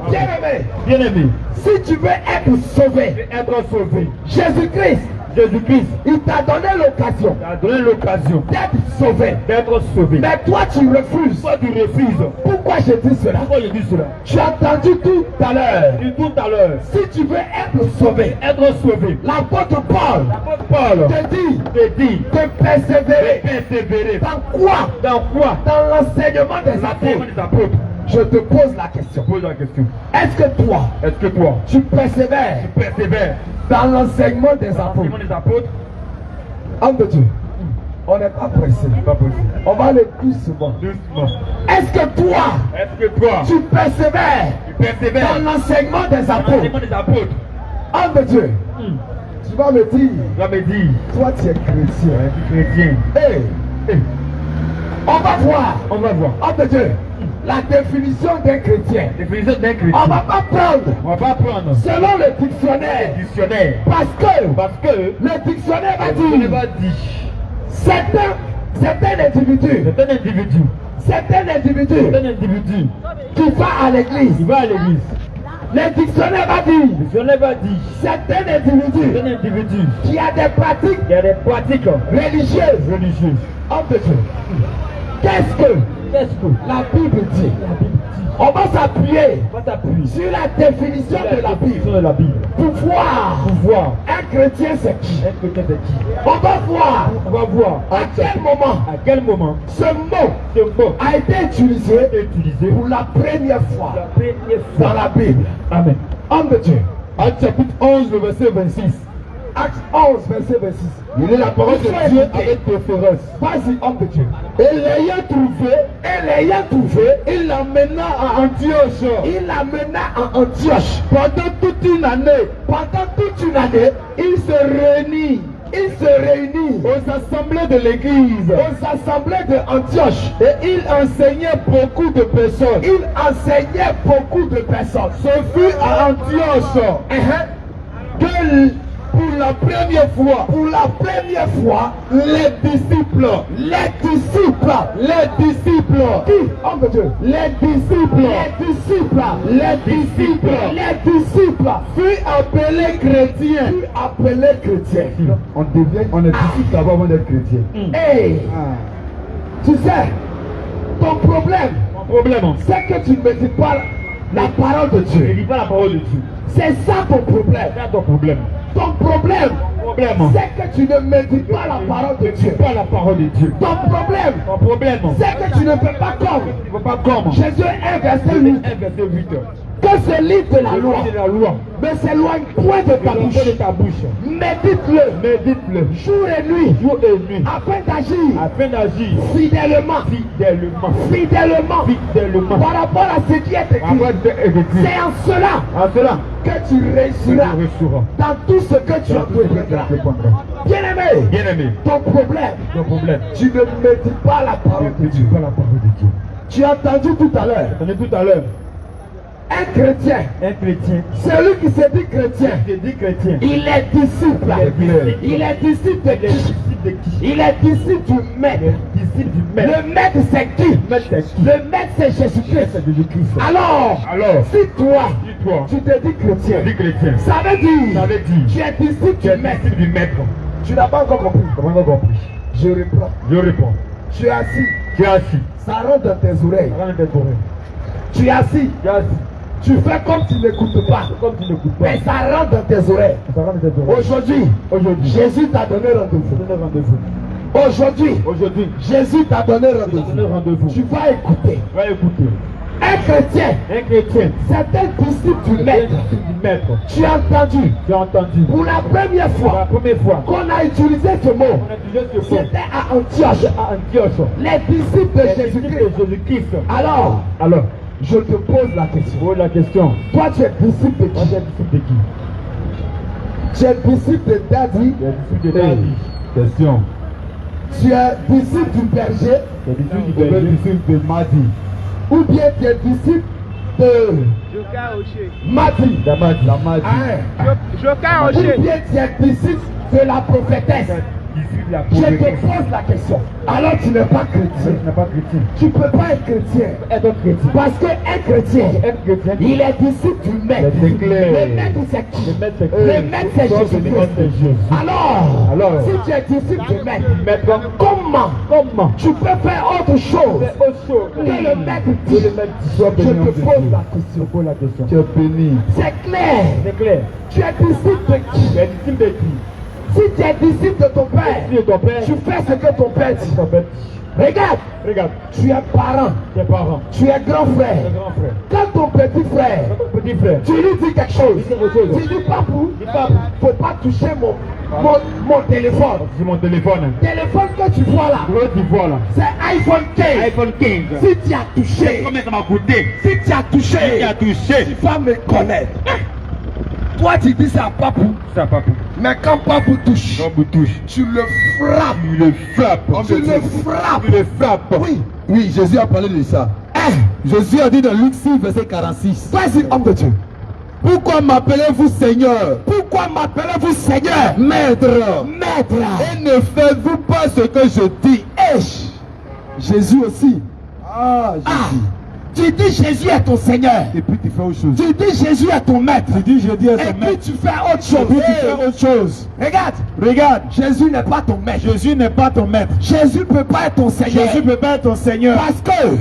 Bien-aimé, Bien-aimé, si tu veux être sauvé, être sauvé, Jésus-Christ, Jésus-Christ il t'a donné l'occasion t'a donné l'occasion d'être sauvé. d'être sauvé. Mais toi, tu refuses. Toi, tu refuses. Pourquoi je dis cela? Pourquoi je dis cela? Tu as entendu tout à l'heure. Je dis tout à l'heure, Si tu veux être sauvé, être sauvé. l'apôtre Paul L'apôtre Paul te dit te dit de persévérer. de persévérer. Dans quoi? Dans quoi? Dans l'enseignement des L'enseignement apôtres. des apôtres. Je te pose la question. Pose la question. Est-ce que toi, Est-ce que toi, tu persévères tu persévères dans l'enseignement des l'enseignement apôtres? des apôtres? Homme de Dieu, on n'est pas pressé. C'est pas possible. On va aller plus souvent. Doucement. Est-ce que toi, Est-ce que toi, tu persévères tu persévères dans l'enseignement des dans l'enseignement apôtres? des apôtres? Homme de Dieu, tu vas me dire, Tu vas me dire, toi tu es chrétien. tu es chrétien. Hey, Eh, on va voir. on va voir. Homme de Dieu, la définition d'un chrétien. Définition d'un On chrétien. va pas prendre On va pas prendre selon le dictionnaire. dictionnaire. Parce que Le le dictionnaire va dictionnaire dire va dire certains individus, c'est un individu. certains individus C'est un individu qui va à l'église. qui va à l'église. Le dictionnaire va dire Le dictionnaire va dire certains c'est individus un individu qui a des pratiques qui a des pratiques religieuses. religieuses. Homme de Dieu, qu'est-ce que Qu'est-ce que la Bible dit? On va s'appuyer sur la définition de la Bible. Pour voir un chrétien c'est qui. On va voir à quel moment ce mot a été utilisé pour la première fois dans la Bible. Amen. Homme de Dieu. Acte chapitre 11, le verset 26. Acte 11, verset 26. Il est la parole de Dieu avec préférence. Vas-y, homme de Dieu. Et l'ayant trouvé, il l'amena à Antioche. Pendant toute une année, il se réunit aux assemblées de l'église, et il enseignait beaucoup de personnes. Ce fut à Antioche que pour la première fois, les disciples, furent appelés chrétiens. On est disciple avant d'être chrétien. Hey, tu sais, ton problème, c'est que tu ne maîtrises pas la parole de Dieu. C'est ça ton problème. Ton problème, c'est que tu ne médites pas la parole de Dieu. Ton problème, c'est que tu ne fais pas comme Jésus 1 verset 8. Que ce livre de la loi ne s'éloigne point de ta bouche. Médite-le jour et nuit afin d'agir fidèlement par rapport à ce qui est écrit. C'est en cela que tu réussiras dans tout ce que tu entreprendras. Bien-aimé, ton problème, tu ne médites pas la parole de Dieu. Tu as entendu tout à l'heure. Un chrétien, celui qui se dit chrétien, il est disciple. Il est disciple de qui? Il est disciple du maître. Le maître c'est qui? Le maître c'est Jésus-Christ. Alors, si toi, tu te dis chrétien, ça veut dire tu es disciple du maître. Tu n'as pas encore compris. Je reprends. Tu es assis. Ça rentre dans tes oreilles. Tu es assis. Tu fais comme tu n'écoutes pas. Mais ça rentre dans tes oreilles. Aujourd'hui, Jésus t'a donné rendez-vous. Aujourd'hui, Jésus t'a donné rendez-vous. Tu vas écouter. Un chrétien, c'est un disciple du maître. Tu as entendu pour la première fois qu'on a utilisé ce mot. C'était à Antioche. Les disciples de Jésus-Christ. Alors, je te pose la question. Toi, tu es disciple de qui? Tu es disciple de Daddy. Question. Tu es disciple du berger. Disciple de Madi. Ou bien tu es disciple de Madi. Ou bien tu es disciple de la prophétesse. Je te pose la question. Alors tu n'es pas chrétien. Tu ne peux pas être chrétien. Parce qu'un chrétien, il est disciple du maître. Le maître c'est qui? Le maître c'est Jésus. Alors, si tu es disciple du maître, comment tu peux faire autre chose que le maître dit? Je te pose la question. Tu es béni. C'est clair. Tu es disciple de qui? Si tu es disciple de ton père, tu fais ce que ton père dit. Regarde, tu es parent, tu es grand frère. Quand ton petit frère, tu lui dis quelque chose, tu dis papou, faut pas toucher mon téléphone. C'est mon téléphone. Téléphone que tu vois là, c'est iPhone 15. Si tu as touché, Combien ça m'a coûté? si tu as touché, tu vas me connaître. Toi tu dis ça à papou. Mais quand papou touche, tu le frappes. Tu le frappes. Oui, Jésus a parlé de ça. Jésus a dit dans Luc 6, verset 46. Vas-y, homme de Dieu. Pourquoi m'appelez-vous Seigneur? Maître. Et ne faites-vous pas ce que je dis? Jésus aussi. Jésus. Tu dis Jésus est ton Seigneur. Et puis tu fais autre chose. Tu dis Jésus est ton maître. Tu dis Jésus est Et ton puis maître. tu fais autre chose. Et puis tu fais autre chose. Regarde. Regarde. Jésus n'est pas ton maître. Jésus n'est pas ton maître. Jésus ne peut pas être ton Seigneur. Jésus ne peut pas être ton Seigneur.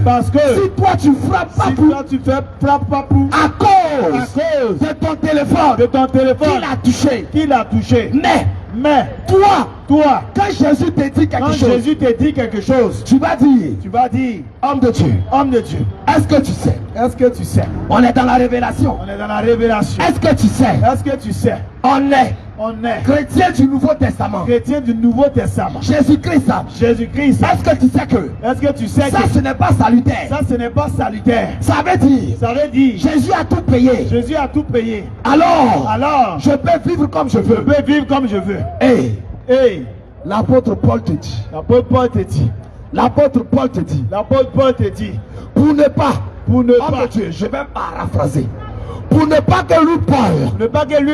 Parce que si toi tu frappes pas si toi tu fais frappe pas pour à cause de ton téléphone, qui l'a touché. Mais toi, quand Jésus te dit quand Jésus te dit quelque chose, tu vas dire, homme de Dieu, est-ce que tu sais, on est dans la révélation, est-ce que tu sais, on est chrétien du Nouveau Testament, Jésus-Christ, est-ce que tu sais que ce n'est pas salutaire, ça veut dire, Jésus a tout payé, alors je peux vivre comme je veux, et l'apôtre Paul te dit, pour ne pas, je vais paraphraser, pour ne pas que lui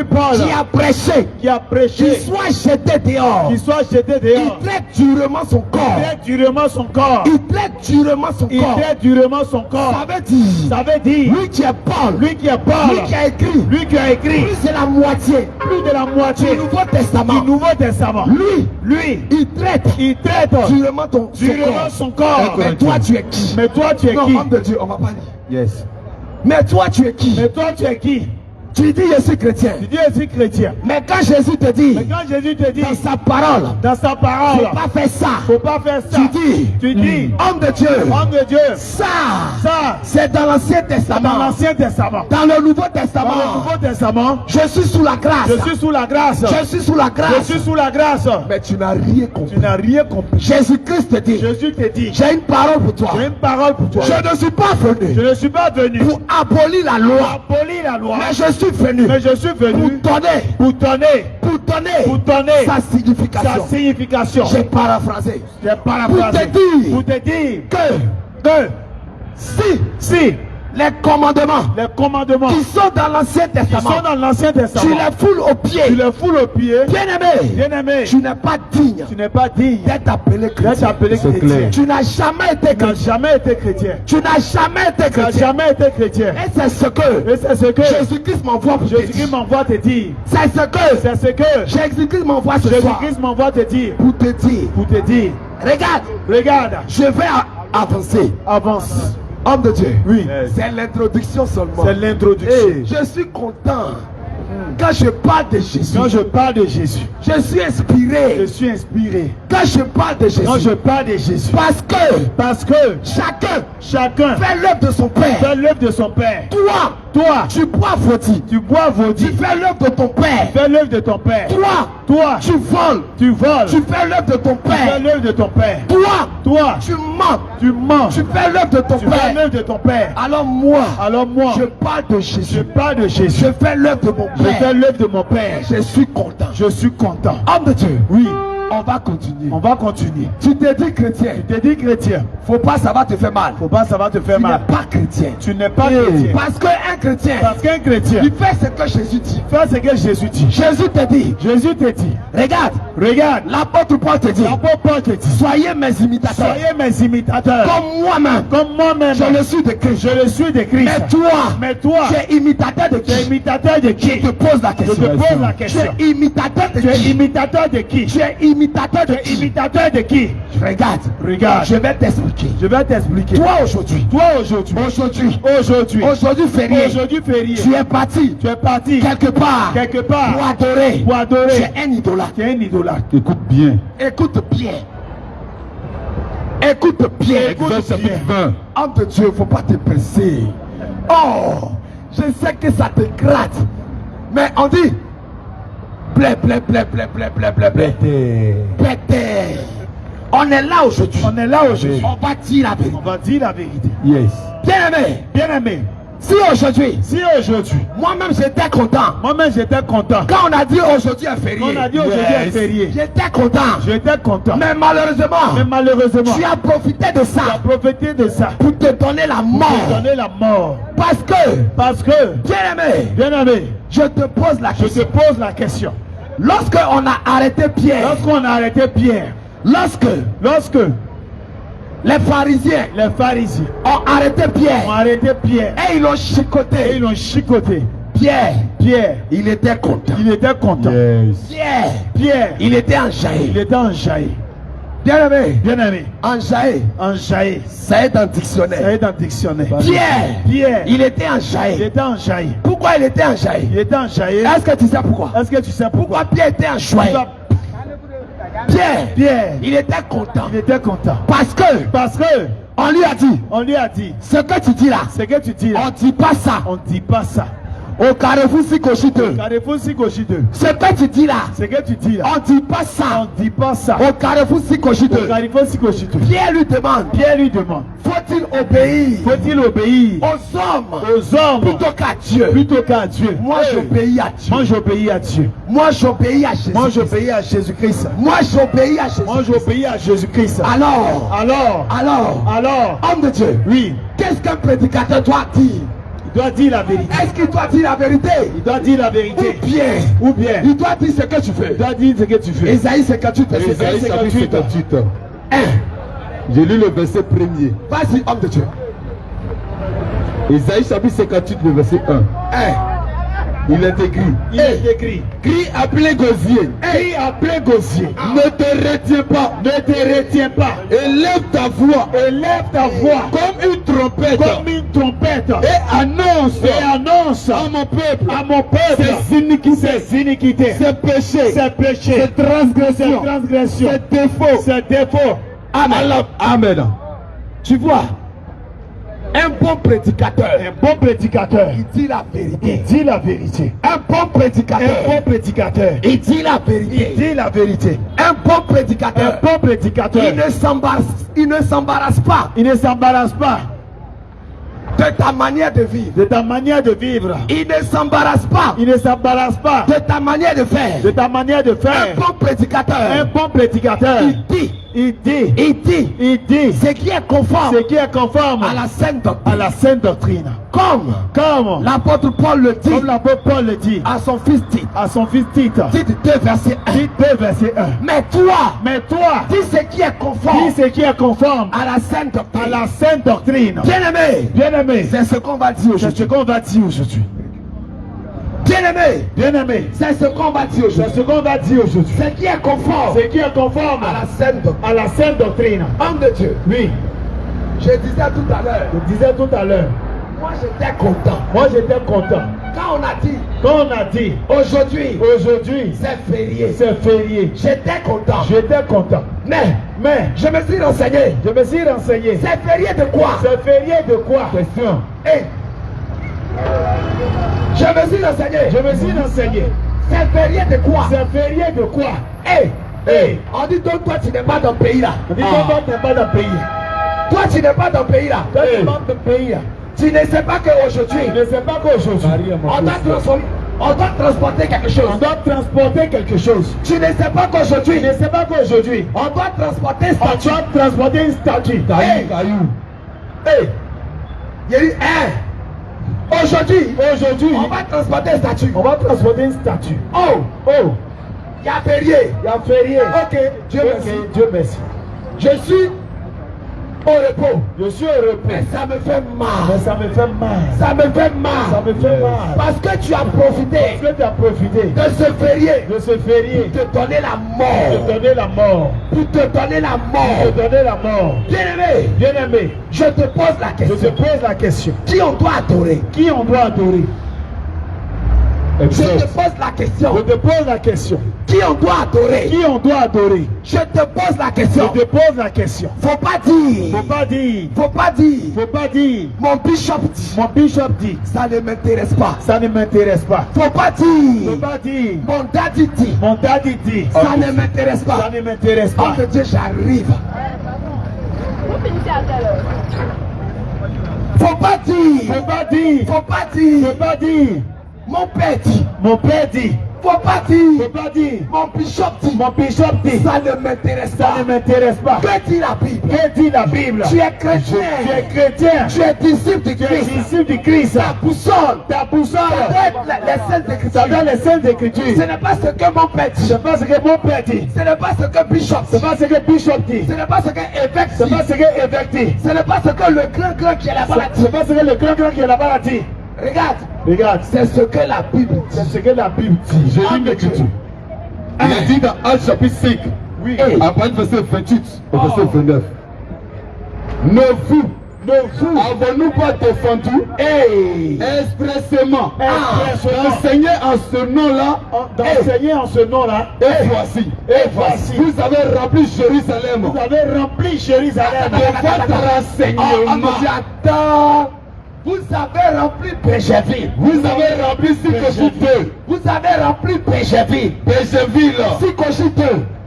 Paul, qui a prêché, qu'il soit jeté dehors, il traite durement son corps, ça veut dire, lui qui est Paul, lui qui a écrit, lui c'est la moitié, du Nouveau Testament, lui il traite durement son corps. Mais toi tu es qui? Non, homme de Dieu, on va pas dire. Yes. Mais toi tu es qui? Tu dis je suis chrétien. Mais quand Jésus te dit, dans sa parole, faut pas faire ça. Tu dis, homme de Dieu, ça c'est dans l'Ancien Testament. Dans le Nouveau Testament, je suis sous la grâce. Mais tu n'as rien compris. Jésus-Christ te dit, j'ai une parole pour toi. Je ne suis pas venu pour abolir la loi. Mais je suis venu pour donner sa signification. J'ai paraphrasé. Pour te dire que si les commandements qui sont dans l'Ancien Testament, tu les foules aux pieds. Bien-aimé, tu n'es pas digne d'être appelé chrétien. Tu n'as jamais été chrétien. Et c'est ce que Jésus-Christ m'envoie pour te dire. C'est ce que Jésus-Christ m'envoie ce soir pour te dire. Regarde, je vais avancer. Avance. Homme de Dieu, oui, c'est l'introduction seulement. Je suis content quand je parle de Jésus. Je suis inspiré. Quand je parle de Jésus. Parce que chacun fait l'œuvre de son père. Toi, tu bois vaudit. Tu fais l'œuvre de ton père. Toi, tu voles. Tu fais l'œuvre de ton père. Toi, tu mens. Tu fais l'œuvre de ton père. Alors moi, je parle de Jésus. Je fais l'œuvre de mon père. Je suis content. Homme de Dieu. Oui. On va continuer. Tu te dis chrétien. Faut pas, ça va te faire mal. Tu n'es pas chrétien. Parce qu'un chrétien, il fait ce que Jésus dit. Jésus te dit. Regarde. L'apôtre Paul te dit. Soyez mes imitateurs. Comme moi-même. Je le suis de Christ. Mais toi, tu es imitateur de qui? Je te pose la question. Tu es imitateur de qui? Imitateur de qui? Regarde. Je vais t'expliquer. Toi aujourd'hui férié. Tu es parti quelque part pour adorer. Tu es un idolâtre. Écoute bien. Homme de Dieu, faut pas te presser. Oh, je sais que ça te gratte. Mais on dit Péter. On est là aujourd'hui. On va dire la vérité. Yes. Bien-aimé. Si aujourd'hui, moi-même j'étais content. Quand on a dit aujourd'hui est férié. J'étais content. Mais malheureusement, tu as profité de ça. Pour te donner la mort. Parce que, bien-aimé, je te pose la question. Lorsque on a arrêté Pierre. Lorsque Les pharisiens ont arrêté Pierre. Et ils l'ont chicoté. Pierre, il était content. Yes. Pierre, il était enjaillé. Bien-aimé, enjaillé. Ça est dans le dictionnaire. Pierre, il était enjaillé. Pourquoi il était enjaillé? Est-ce que tu sais pourquoi? Pourquoi Pierre était enjaillé? Pierre, il était content. Parce que on lui a dit, ce que tu dis là, on dit pas ça. Au carrefour Sikoshite. Ce que tu dis là, on dit pas ça. Au carrefour Sikoshite. Pierre lui demande, faut-il obéir aux hommes plutôt qu'à Dieu? Moi j'obéis à Dieu. Moi j'obéis à Jésus-Christ. Moi j'obéis à Jésus-Christ. Alors, homme de Dieu, Oui. qu'est-ce qu'un prédicateur doit dire? Il doit dire la vérité. Est-ce qu'il doit dire la vérité? Il doit dire la vérité. Ou bien, il doit dire ce que tu fais. Il doit dire ce que tu fais. Ésaïe 58, verset Ésaïe 58. 1. J'ai lu le verset premier. Vas-y, homme de Dieu. Ésaïe chapitre 58, le verset 1. Il est écrit. Crie à plein gosier. Ne te retiens pas. Élève ta voix. Comme une trompette. Et annonce à mon peuple. Ses iniquités. Ses péchés. Ses transgressions. Ses défauts. Amen. Tu vois, un bon prédicateur, Il dit la vérité. Un bon prédicateur, il dit la vérité. Un bon prédicateur, il ne s'embarrasse pas de ta manière de vivre. Il ne s'embarrasse pas de ta manière de faire. Un bon prédicateur, il dit ce qui est conforme à la sainte doctrine. Comme l'apôtre Paul le dit à son fils Tite. Tite 2 verset 1. Mais toi, dis ce qui est conforme à la sainte doctrine. Bien-aimé, c'est ce qu'on va dire aujourd'hui. Bien-aimé, c'est ce qu'on va dire aujourd'hui. Ce qui est conforme à la sainte doctrine. Homme de Dieu. Oui. Je disais tout à l'heure. Moi j'étais content. Quand on a dit aujourd'hui c'est férié. J'étais content. Mais je me suis renseigné. C'est férié de quoi? Question. Je me suis renseigné. C'est férié de quoi? On dit donc toi tu n'es pas dans le pays là. Toi tu n'es pas dans le pays là. Tu ne sais pas qu'aujourd'hui on doit transporter quelque chose. Tu ne sais pas qu'aujourd'hui on doit transporter une statue. Il dit aujourd'hui on va transporter une statue. Oh, il y a férié. Ok, Dieu merci. Je suis au repos. Mais ça me fait mal. Parce que tu as profité de ce férié pour te donner la mort. Bien-aimé, je te pose la question. Qui on doit adorer? Je te pose la question. Qui on doit adorer? Je te pose la question. Faut pas dire. Mon bishop dit. Ça ne m'intéresse pas. Faut pas dire. Mon daddy dit. Ça ne m'intéresse pas. Oh que Dieu, j'arrive. Faut pas dire. Mon père dit. Faut pas dire. Faut pas dire. Mon bishop dit. Mon bishop dit. Ça ne m'intéresse pas. Ça ne m'intéresse pas. Que dit la Bible? Que dit la Bible? Tu es chrétien. Tu es chrétien. Tu es disciple du Tu es Christ. disciple du Christ. Ta boussole. Ta boussole. Ça doit être les Saintes Ça Écritures. doit les Saintes Écritures. Ce n'est pas ce que mon père dit. C'est pas ce que mon père dit. Ce n'est pas ce que Bishop dit. C'est pas ce que Bishop dit. Ce n'est pas ce que évêque C'est dit. pas ce que évêque dit. Ce n'est pas ce que le grand qui est là-bas dit. C'est pas ce que le grand qui est là-bas a dit. Regarde. Regarde. C'est ce que la Bible dit. C'est ce que la Bible dit. J'ai lu l'écriture. Il est dit dans Actes chapitre 5, Oui. à partir du verset 28 au verset 29. Avons-nous pas défendu expressément d'enseigner en ce nom-là, D'enseigner en ce nom-là. et voici, vous avez rempli Jérusalem Vous avez rempli Jérusalem de votre renseignement. Attends. Vous avez rempli Pégerville. Vous avez rempli Sikosite, Vous avez rempli Pégerville. Pégerville, Sikosite.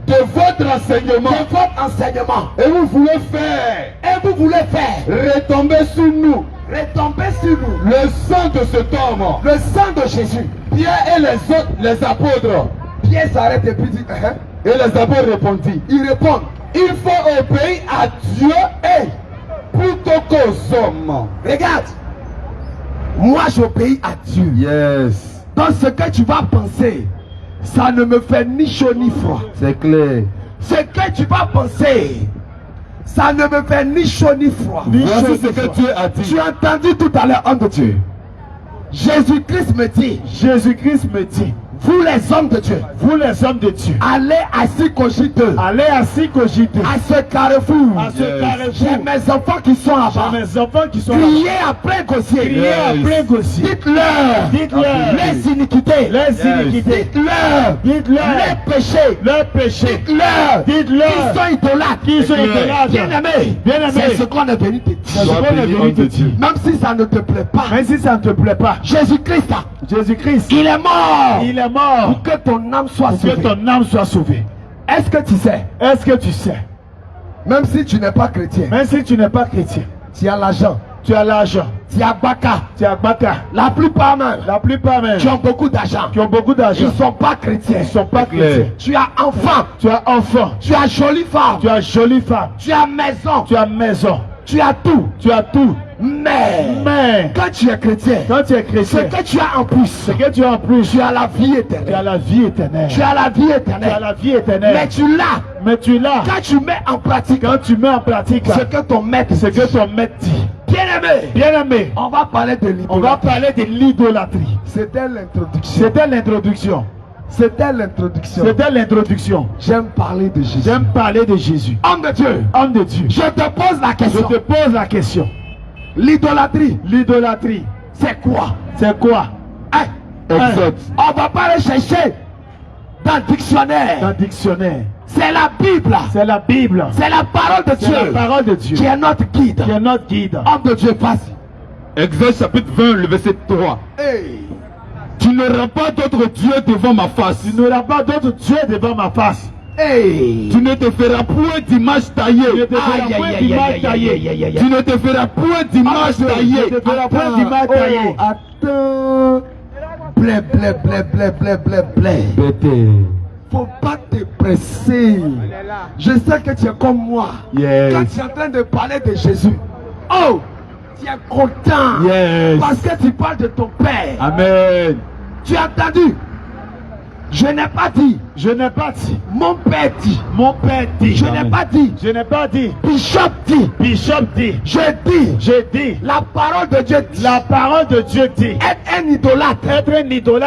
de votre enseignement. De votre enseignement. Et vous voulez faire Et vous voulez faire retomber sur nous retomber sur nous le sang de cet homme. le sang de Jésus. Pierre et les autres, les apôtres. Pierre s'arrête et puis dit, Et les apôtres répondirent, ils répondent, il faut obéir à Dieu et plutôt qu'aux hommes. regarde, moi j'obéis à Dieu. Yes, Dans ce que tu vas penser, ça ne me fait ni chaud ni froid. c'est clair. Ce que tu vas penser, ça ne me fait ni chaud ni froid. Voici ce que Dieu a dit. Tu as entendu tout à l'heure, homme de Dieu. Jésus-Christ me dit, Jésus-Christ me dit, vous les hommes de Dieu, vous les hommes de Dieu, allez ainsi cogiter allez ainsi cogiter. à ce carrefour. À ce Yes. carrefour. J'ai mes enfants qui sont là-bas. J'ai mes enfants qui sont là. Criez après Gossier. Criez Yes. après Gossier. Dites-leur Dites-leur les iniquités. les iniquités. Dites-leur Dites-leur les péchés. leurs péchés. Dites-leur Dites-leur qu'ils sont idolâtres. qu'ils sont Dites-leur. idolâtres. Bien-aimé, Bien-aimé. c'est ce qu'on est venu te C'est dire. ce qu'on est venu te dire. Même si ça ne te plaît pas, Même si ça ne te plaît pas, Jésus-Christ, Jésus-Christ, il est mort il est mort pour que ton âme soit pour que sauvée. ton âme soit sauvée. Est-ce que tu sais, Est-ce que tu sais, même si tu n'es pas chrétien, même si tu n'es pas chrétien, tu as l'argent, tu as l'argent, tu as Baka, tu as Baka, la plupart même, la plupart même, qui ont beaucoup d'argent, qui ont beaucoup ils d'argent, ne sont pas chrétiens. ils ne sont pas clair. chrétiens. Tu as enfant, Tu as enfant, tu as jolie femme, tu as jolie femme, tu as maison, tu as maison, tu as tout. tu as tout. Mais Quand quand tu es chrétien, tu es ce chrétien, que tu as en plus, ce que tu as en plus, tu as la vie tu as éternelle. la vie éternelle. Tu as la vie Tu as éternelle. la vie éternelle. Mais tu l'as Mais tu l'as. quand tu mets en pratique Quand tu mets en pratique ce que ton maître ce que ton maître dit. Bien aimé, Bien-aimé, on va parler de on va l'idolâtrie. parler de l'idolâtrie. C'était l'introduction. C'était l'introduction. C'était l'introduction. C'était l'introduction. J'aime parler de Jésus. J'aime parler de Jésus. Homme de Dieu, Homme de Dieu. je te pose la Je question. te pose la question. L'idolâtrie, L'idolâtrie, c'est quoi? c'est quoi? Hein? Exact. On va pas aller chercher dans le Dans dictionnaire. le dictionnaire. C'est la Bible. C'est la Bible. C'est la parole de C'est la Dieu parole de Dieu qui est notre guide. qui est notre guide. Homme de Dieu, vas-y. Exode chapitre 20, le verset 3. Hey. Tu n'auras pas d'autre Dieu devant ma face. Tu n'auras pas d'autre Dieu devant ma face. Hey. Tu ne te feras point d'image Tu ne taillée. te feras Aïe, point aïe, aïe, d'image aïe, aïe, taillée. aïe, aïe, aïe. Tu ne te feras point d'image Tu taillée. ne te feras point d'image taillée. Attends. Blé, blé, blé, blé, blé, blé, blé. Faut pas te presser. Je sais que tu es comme moi. Yes. Quand tu es en train de parler de Jésus, oh, tu es content. Yes. Parce que tu parles de ton Père. Amen. Tu as entendu? Je n'ai pas dit. Je n'ai pas dit. Mon Père dit. Mon père dit. Je n'ai pas dit. Je n'ai pas dit. Bishop dit. Bishop dit. Je dis. Je dis. La parole de Dieu dit. La parole de Dieu dit. Être un idolâtre. Être un idolâtre.